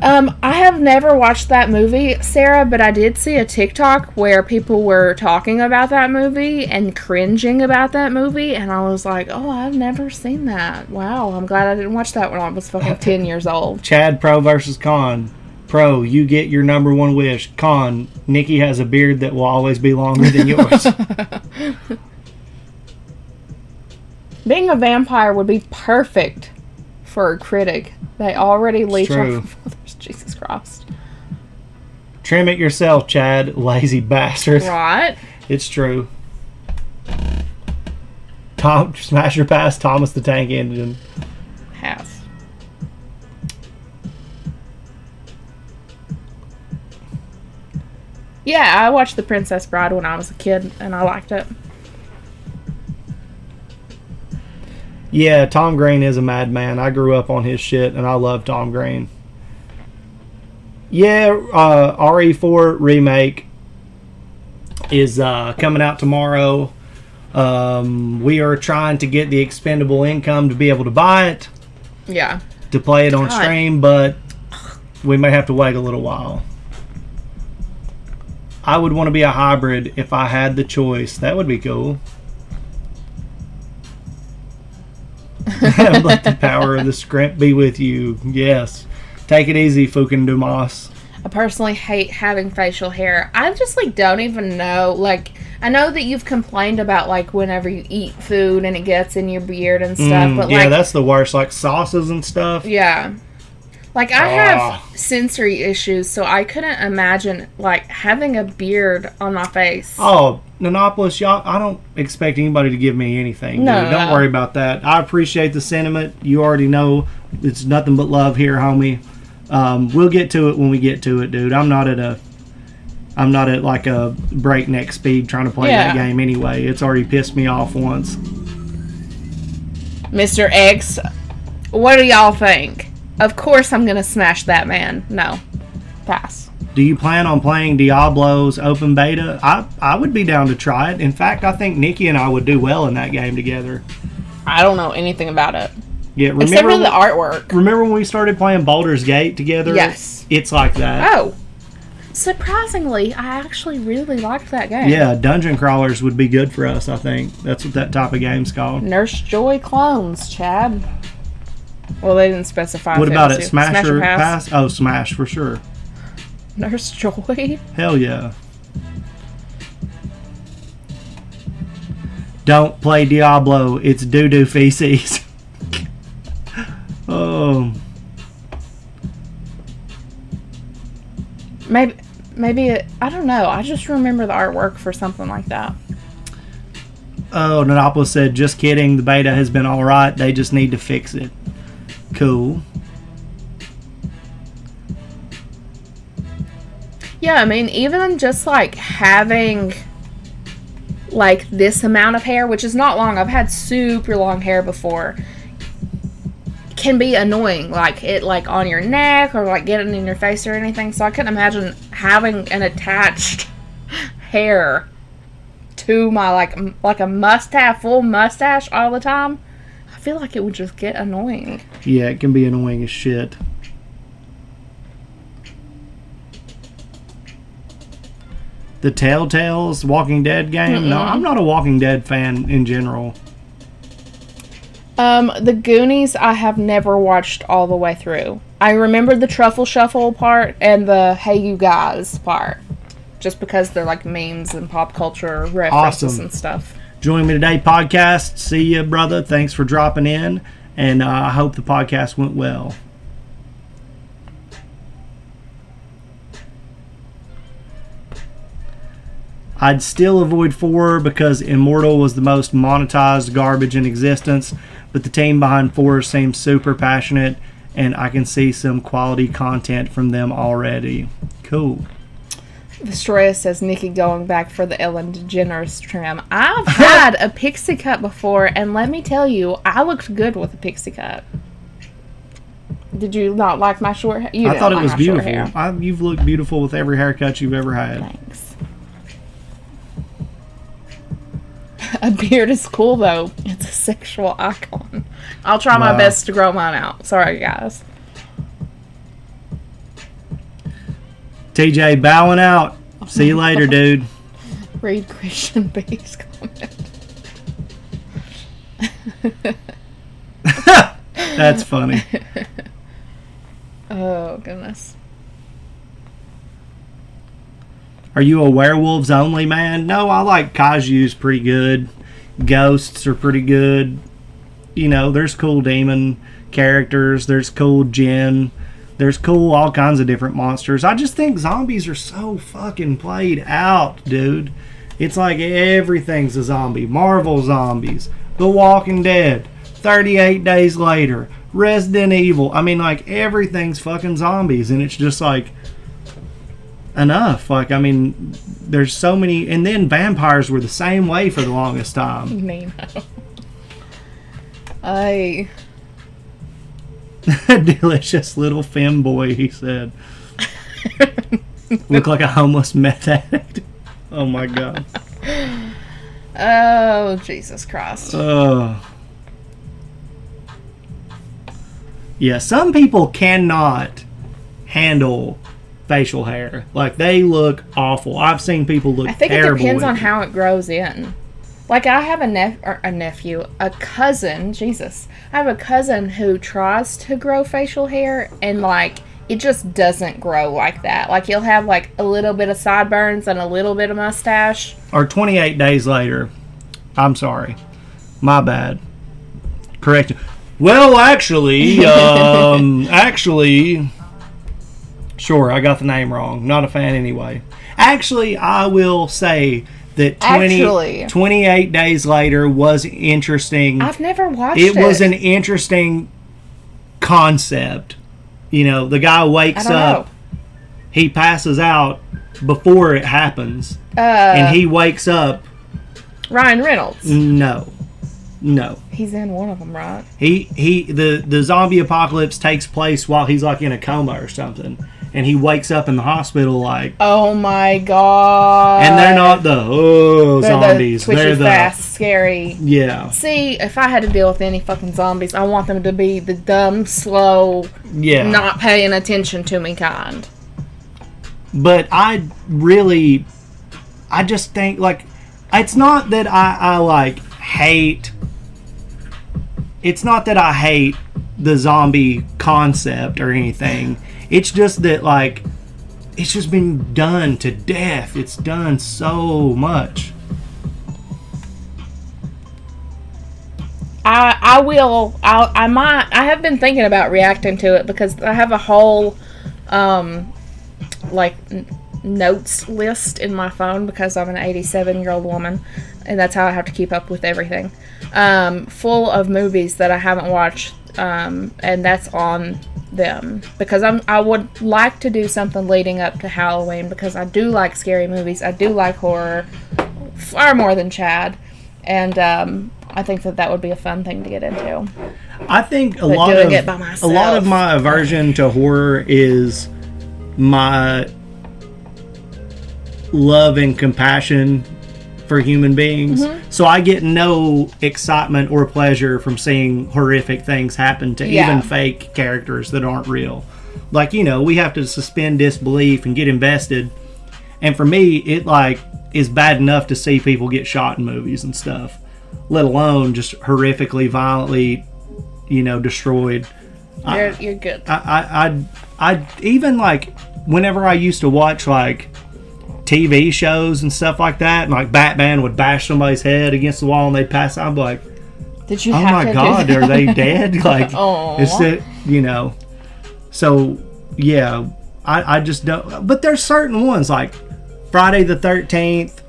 I have never watched that movie, Sarah, but I did see a TikTok where people were talking about that movie and cringing about that movie, and I was like, oh, I've never seen that. Wow, I'm glad I didn't watch that when I was fucking 10 years old. Chad Pro versus Con. Pro, you get your number one wish. Con, Nikki has a beard that will always be longer than yours. Being a vampire would be perfect for a critic. They already leech off others. Jesus Christ. Trim it yourself, Chad. Lazy bastard. Right. It's true. Tom, Smasher Pass, Thomas the Tank Engine. Has. Yeah, I watched The Princess Bride when I was a kid, and I liked it. Yeah, Tom Green is a madman. I grew up on his shit, and I love Tom Green. Yeah, RE4 remake is coming out tomorrow. We are trying to get the expendable income to be able to buy it. Yeah. To play it on stream, but we may have to wait a little while. I would want to be a hybrid if I had the choice. That would be cool. Let the power of the script be with you. Yes. Take it easy, Fukin Dumas. I personally hate having facial hair. I just, don't even know. I know that you've complained about, whenever you eat food and it gets in your beard and stuff. But yeah, that's the worst. Sauces and stuff. Yeah. I have sensory issues, so I couldn't imagine, having a beard on my face. Oh, Nanopolis, y'all, I don't expect anybody to give me anything. No, dude. Don't worry about that. I appreciate the sentiment. You already know it's nothing but love here, homie. We'll get to it when we get to it, dude. I'm not at a breakneck speed trying to play that game anyway. It's already pissed me off once. Mr. X, what do y'all think? Of course I'm going to smash that man. No. Pass. Do you plan on playing Diablo's open beta? I would be down to try it. In fact, I think Nikki and I would do well in that game together. I don't know anything about it. Yeah, except for the artwork. Remember when we started playing Baldur's Gate together? Yes. It's like that. Oh. Surprisingly, I actually really liked that game. Yeah, dungeon crawlers would be good for us, I think. That's what that type of game's called. Nurse Joy clones, Chad. Well, they didn't specify. What if about it it? Smash or pass? Oh, smash for sure. Nurse Joy? Hell yeah. Don't play Diablo. It's doo-doo feces. Oh. Maybe I don't know. I just remember the artwork for something like that. Oh, Nanopolis said, just kidding. The beta has been alright. They just need to fix it. Cool. Yeah, I mean, even just like having like this amount of hair, which is not long. I've had super long hair before. Can be annoying, like it like on your neck or like getting in your face or anything. So I couldn't imagine having an attached hair to my like a must-have full mustache all the time. I feel like it would just get annoying. Yeah, it can be annoying as shit. The Telltales Walking Dead game? No, I'm not a Walking Dead fan in general. The Goonies I have never watched all the way through. I remember the Truffle Shuffle part and the Hey You Guys part. Just because they're like memes and pop culture references and stuff. Join me today, podcast. See ya, brother. Thanks for dropping in. And I hope the podcast went well. I'd still avoid 4 because Immortal was the most monetized garbage in existence, but the team behind 4 seems super passionate, and I can see some quality content from them already. Cool. Vestroya says, Nikki going back for the Ellen DeGeneres trim. I've had a pixie cut before, and let me tell you, I looked good with a pixie cut. Did you not like my short hair? I thought it was beautiful. You've looked beautiful with every haircut you've ever had. Thanks. A beard is cool, though. It's a sexual icon. I'll try my best to grow mine out. Sorry, guys. TJ, bowing out. See you later, dude. Read Christian B's comment. That's funny. Oh, goodness. Are you a werewolves only man? No, I like Kaiju's pretty good. Ghosts are pretty good. You know, there's cool demon characters. There's cool djinn. There's cool all kinds of different monsters. I just think zombies are so fucking played out, dude. It's like everything's a zombie. Marvel zombies. The Walking Dead. 38 Days Later. Resident Evil. I mean, like, everything's fucking zombies. And it's just like, enough. Like, I mean, there's so many. And then vampires were the same way for the longest time. Nemo. Delicious little femboy, he said. Look like a homeless meth addict. Oh my god. Oh, Jesus Christ. Yeah, some people cannot handle facial hair. Like, they look awful. I've seen people look terrible. I think it depends on how it grows in. Like, I have a cousin, Jesus. I have a cousin who tries to grow facial hair, and, like, it just doesn't grow like that. Like, he'll have, like, a little bit of sideburns and a little bit of mustache. Or 28 Days Later. I'm sorry. My bad. Correct. Well, actually, sure, I got the name wrong. Not a fan anyway. Actually, I will say that 28 Days Later was interesting. I've never watched it. It was an interesting concept. You know, the guy wakes up, he passes out before it happens, and he wakes up. Ryan Reynolds. No. He's in one of them, right? The zombie apocalypse takes place while he's like in a coma or something. And he wakes up in the hospital like, oh my god! And they're not they're zombies. They're the fast, scary. Yeah. See, if I had to deal with any fucking zombies, I want them to be the dumb, slow, not paying attention to me kind. But I just think, like, it's not that I like hate. It's not that I hate the zombie concept or anything. It's just that, like, it's just been done to death. It's done so much. I have been thinking about reacting to it because I have a whole notes list in my phone because I'm an 87-year-old woman and that's how I have to keep up with everything, full of movies that I haven't watched, and that's on them because I would like to do something leading up to Halloween because I do like scary movies. I do like horror far more than Chad, and I think that would be a fun thing to get into. I think a lot of my aversion to horror is my love and compassion for human beings. Mm-hmm. So I get no excitement or pleasure from seeing horrific things happen to even fake characters that aren't real. Like, we have to suspend disbelief and get invested. And for me, it is bad enough to see people get shot in movies and stuff, let alone just horrifically, violently, destroyed. You're good. I even whenever I used to watch TV shows and stuff like that, and Batman would bash somebody's head against the wall and they'd pass out, I'm like, did you? Oh my God, are they dead? It's it, So yeah, I just don't. But there's certain ones like Friday the 13th.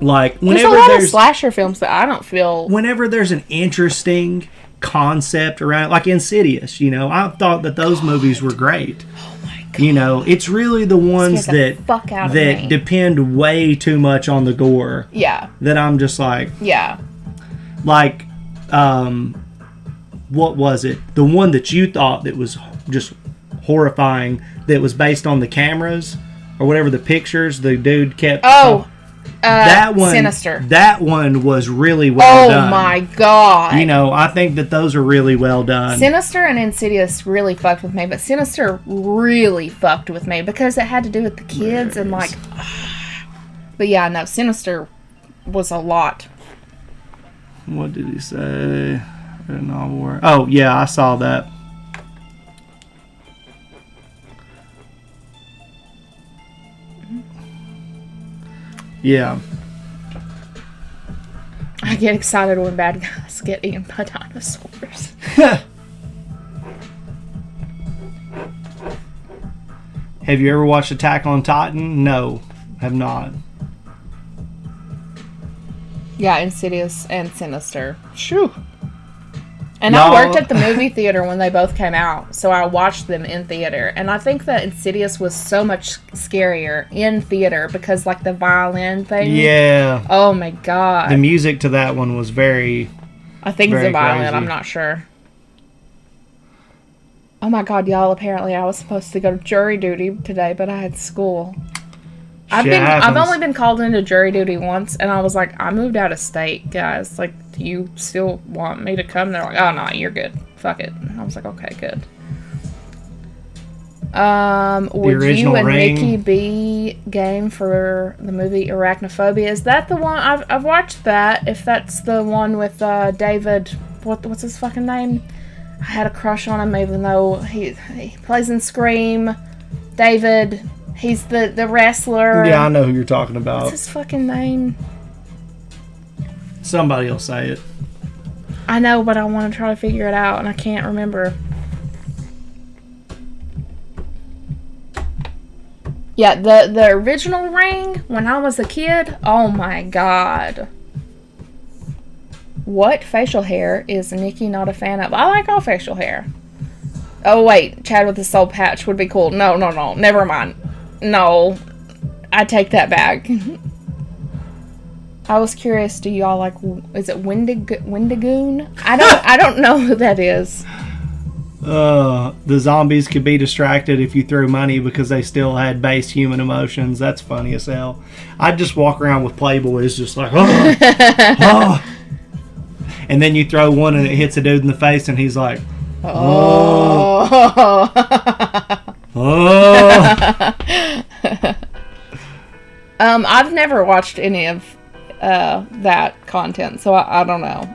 There's a lot of slasher films that I don't feel. Whenever there's an interesting concept around, like Insidious, I thought that those movies were great. Oh my God. It's really the ones that depend way too much on the gore. Yeah. That I'm just like. Yeah. What was it? The one that you thought that was just horrifying, that was based on the cameras or whatever, the pictures the dude kept. That one, Sinister. That one was really well done. Oh my God. I think that those are really well done. Sinister and Insidious really fucked with me, but Sinister really fucked with me because it had to do with the kids and but yeah, no, Sinister was a lot. What did he say? Oh yeah, I saw that. Yeah. I get excited when bad guys get eaten by dinosaurs. Have you ever watched Attack on Titan? No, have not. Yeah, Insidious and Sinister. Shoo. And I worked at the movie theater when they both came out, so I watched them in theater. And I think that Insidious was so much scarier in theater because, the violin thing. Yeah. Oh my God. The music to that one was very. I think it's a violin. Crazy. I'm not sure. Oh my God, y'all! Apparently, I was supposed to go to jury duty today, but I had school. I've only been called into jury duty once, and I was like, I moved out of state, guys. Do you still want me to come? They're like, oh no, you're good. Fuck it. And I was like, okay, good. Would you and Nikki be game for the movie Arachnophobia? Is that the one? I've watched that. If that's the one with David, what's his fucking name? I had a crush on him, even though he plays in Scream. David. He's the wrestler. Yeah, I know who you're talking about. What's his fucking name? Somebody will say it. I know, but I want to try to figure it out, and I can't remember. Yeah, the original Ring, when I was a kid, oh my God. What facial hair is Nikki not a fan of? I like all facial hair. Oh, wait. Chad with the soul patch would be cool. No. Never mind. No. I take that back. I was curious, do y'all is it Wendigoon? I don't know who that is. The zombies could be distracted if you threw money because they still had base human emotions. That's funny as hell. I'd just walk around with Playboys just like, oh. And then you throw one and it hits a dude in the face and he's like, oh. I've never watched any of that content, so I don't know.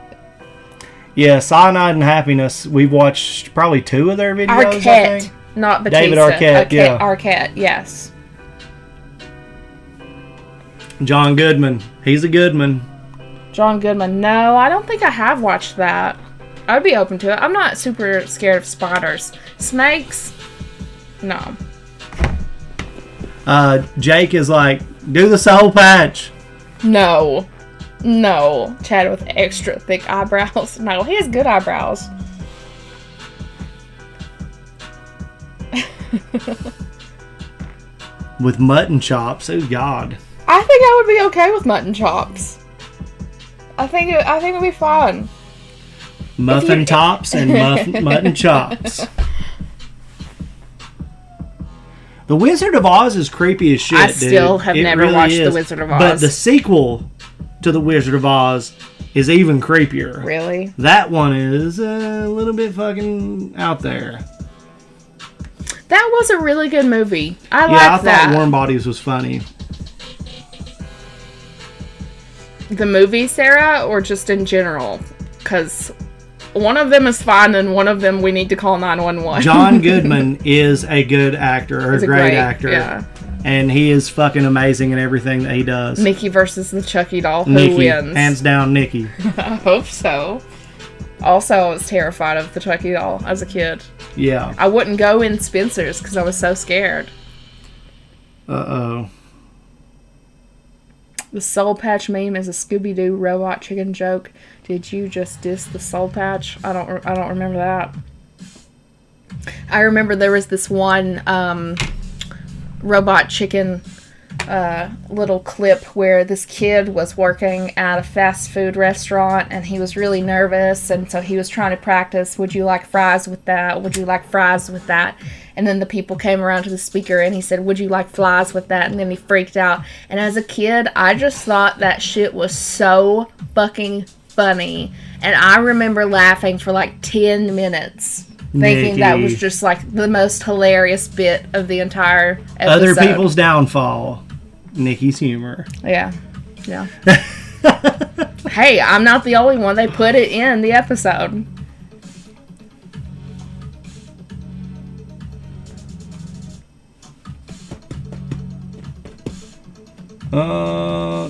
Yeah, Cyanide and Happiness. We've watched probably 2 of their videos. Arquette, I think. not Batista. David Arquette, yeah. Arquette, yes. John Goodman. He's a Goodman. John Goodman. No, I don't think I have watched that. I would be open to it. I'm not super scared of spiders. Snakes? No. Jake is like, do the soul patch. No. No. Chad with extra thick eyebrows. No, he has good eyebrows. With mutton chops. Oh, God. I think I would be okay with mutton chops. I think it'd be fun. Muffin tops and mutton chops. The Wizard of Oz is creepy as shit, I dude. still have never really watched is. The Wizard of Oz. But the sequel to The Wizard of Oz is even creepier. Really? That one is a little bit fucking out there. That was a really good movie. I thought that. Warm Bodies was funny. The movie, Sarah, or just in general? Because one of them is fine, and one of them we need to call 911. John Goodman is a good actor, or a great actor. Yeah. And he is fucking amazing in everything that he does. Mickey versus the Chucky doll. Who Nikki, wins? hands down, Nikki. I hope so. Also, I was terrified of the Chucky doll as a kid. Yeah. I wouldn't go in Spencer's because I was so scared. Uh-oh. The Soul Patch meme is a Scooby-Doo robot chicken joke. Did you just diss the Soul Patch? I don't remember that. I remember there was this one robot chicken little clip where this kid was working at a fast food restaurant and he was really nervous, and so he was trying to practice, would you like fries with that? Would you like fries with that? And then the people came around to the speaker and he said, would you like flies with that? And then he freaked out. And as a kid, I just thought that shit was so fucking funny. And I remember laughing for like 10 minutes. Thinking Nikki. that was just like the most hilarious bit of the entire episode. Other people's downfall. Nikki's humor. Yeah. Yeah. Hey, I'm not the only one. They put it in the episode.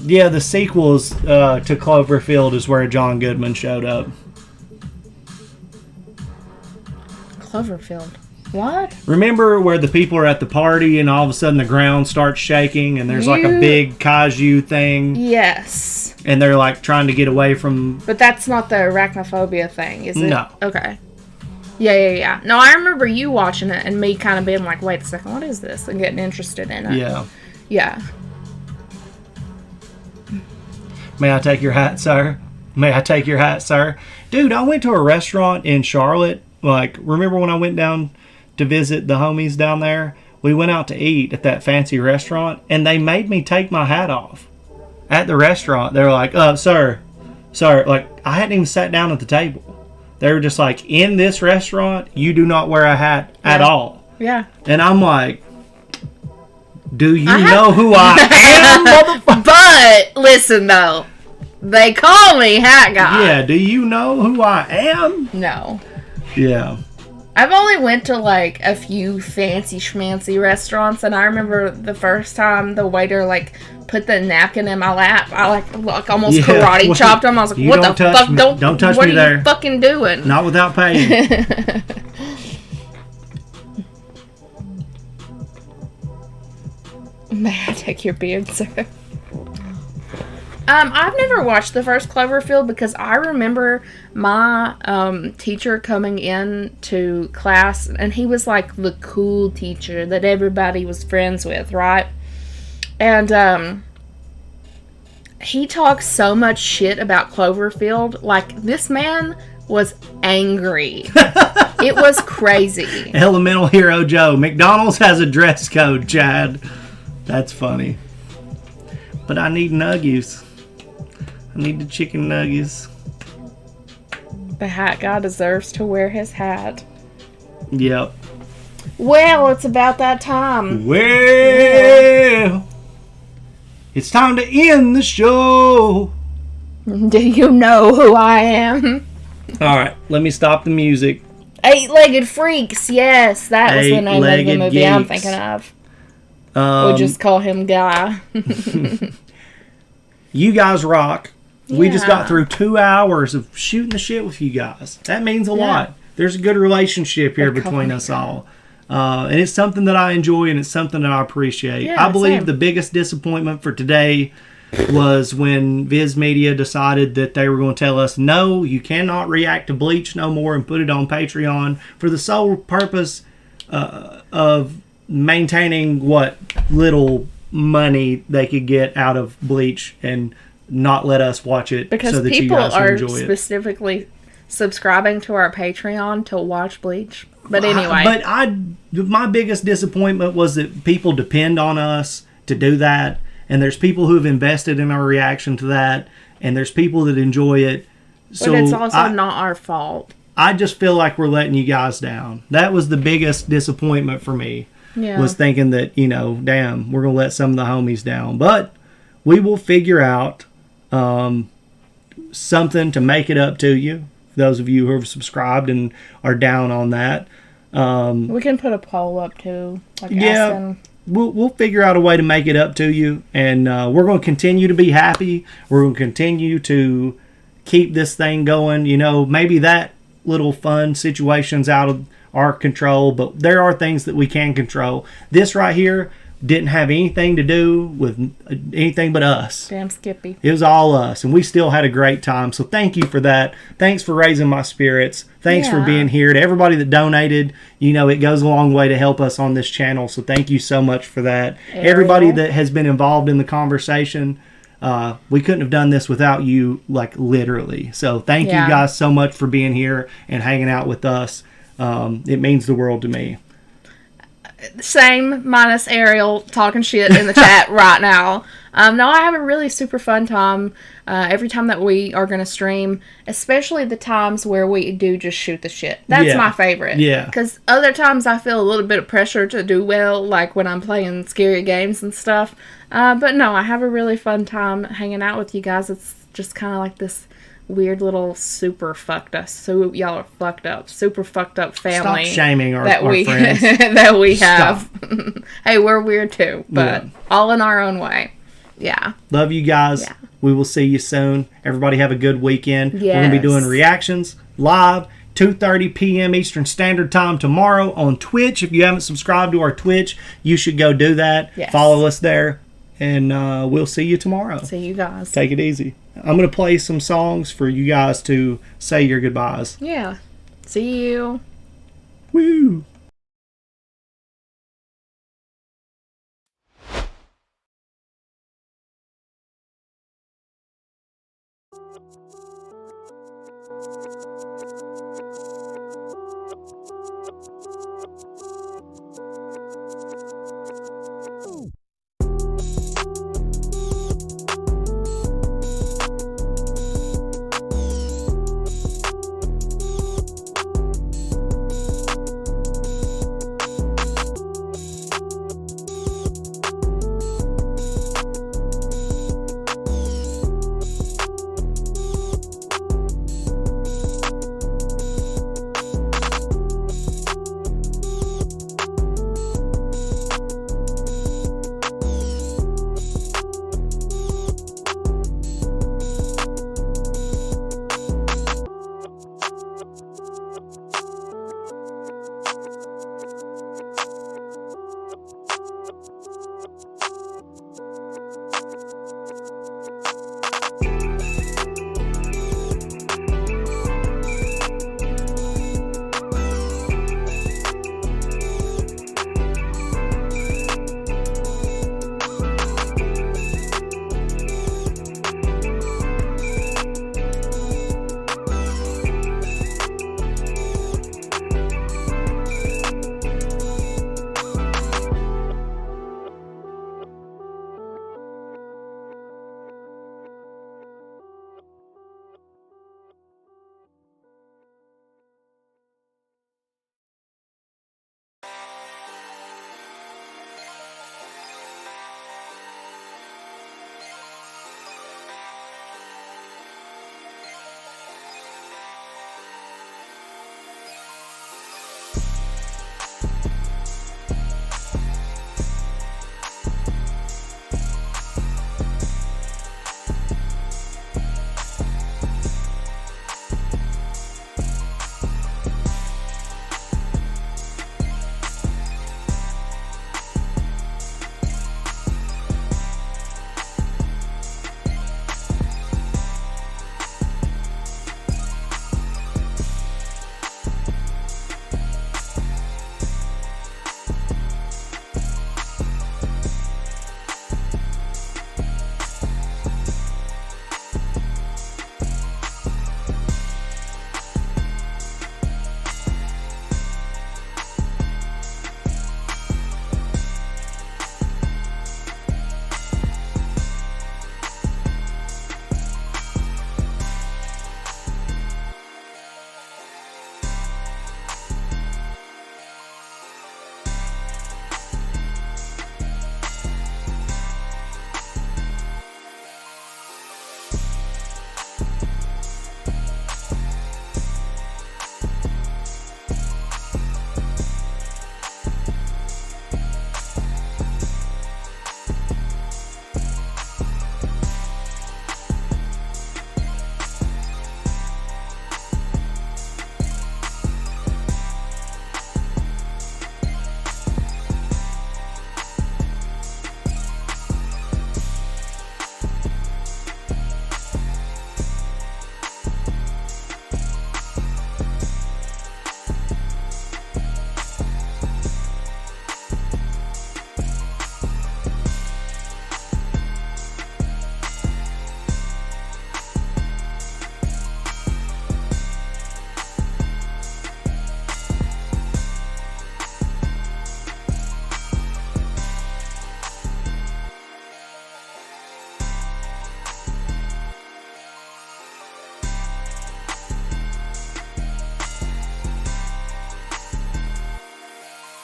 Yeah, the sequels to Cloverfield is where John Goodman showed up. Cloverfield. What? Remember where the people are at the party and all of a sudden the ground starts shaking and there's like a big kaiju thing? Yes. And they're like trying to get away from... But that's not the arachnophobia thing, is it? No. Okay. Yeah. No, I remember you watching it and me kind of being like, wait a second, what is this? And getting interested in it. Yeah. Yeah. May I take your hat, sir? May I take your hat, sir? Dude, I went to a restaurant in Charlotte. Like, remember when I went down to visit the homies down there? We went out to eat at that fancy restaurant, and they made me take my hat off. At the restaurant, they were like, sir. Like, I hadn't even sat down at the table. They were just like, in this restaurant, you do not wear a hat at all. Yeah. And I'm like, do you know who I am, motherfucker? But, listen, though. They call me Hat Guy. Yeah, do you know who I am? No. Yeah. I've only went to, like, a few fancy schmancy restaurants, and I remember the first time the waiter, like, put the napkin in my lap. I, like almost karate chopped him. I was like, what the fuck? Don't touch me there. What are you fucking doing? Not without paying. May I take your beard, sir? I've never watched the first Cloverfield because I remember my teacher coming in to class, and he was like the cool teacher that everybody was friends with, right? And he talked so much shit about Cloverfield. Like, this man was angry. It was crazy. Elemental Hero Joe. McDonald's has a dress code, Chad. That's funny. But I need nuggies. I need the chicken nuggies. The hat guy deserves to wear his hat. Yep. Well, it's about that time. Well, it's time to end the show. Do you know who I am? All right, let me stop the music. Eight-legged freaks. Yes, that was the name of the Eight-legged movie I'm geeks. thinking of. We'll just call him Guy. You guys rock. We just Yeah. got through 2 hours of shooting the shit with you guys. That means a lot. There's a good relationship here between us all. And it's something that I enjoy, and it's something that I appreciate. Yeah, I believe same. the biggest disappointment for today was when Viz Media decided that they were going to tell us, no, you cannot react to Bleach no more and put it on Patreon for the sole purpose of maintaining what little money they could get out of Bleach and not let us watch it Because so that you people guys can are enjoy it. specifically subscribing to our Patreon to watch Bleach. But anyway. My biggest disappointment was that people depend on us to do that, and there's people who have invested in our reaction to that, and there's people that enjoy it. So but it's also not our fault. I just feel like we're letting you guys down. That was the biggest disappointment for me. Yeah. Was thinking that, damn, we're going to let some of the homies down. But we will figure out something to make it up to you. Those of you who have subscribed and are down on that. We can put a poll up too. Asking. We'll figure out a way to make it up to you. And we're going to continue to be happy. We're going to continue to keep this thing going. Maybe that little fun situation's out of our control, but there are things that we can control. This right here didn't have anything to do with anything but us. Damn Skippy. It was all us, and we still had a great time. So thank you for that. Thanks for raising my spirits. Thanks for being here. To everybody that donated, it goes a long way to help us on this channel. So thank you so much for that. Ariel. Everybody that has been involved in the conversation, we couldn't have done this without you, literally. So thank you guys so much for being here and hanging out with us. It means the world to me. Same, minus Ariel talking shit in the chat right now. No, I have a really super fun time every time that we are going to stream, especially the times where we do just shoot the shit. That's my favorite. Yeah. Because other times I feel a little bit of pressure to do well, like when I'm playing scary games and stuff. But no, I have a really fun time hanging out with you guys. It's just kind of like this weird little super fucked up, so y'all are fucked up, super fucked up family. Stop shaming our friends friends. that we have. Hey, we're weird too, but all in our own way. Yeah. Love you guys. Yeah. We will see you soon. Everybody have a good weekend. Yes. We're going to be doing reactions live 2:30 p.m. Eastern Standard Time tomorrow on Twitch. If you haven't subscribed to our Twitch, you should go do that. Yes. Follow us there, and we'll see you tomorrow. See you guys. Take it easy. I'm going to play some songs for you guys to say your goodbyes. Yeah. See you. Woo!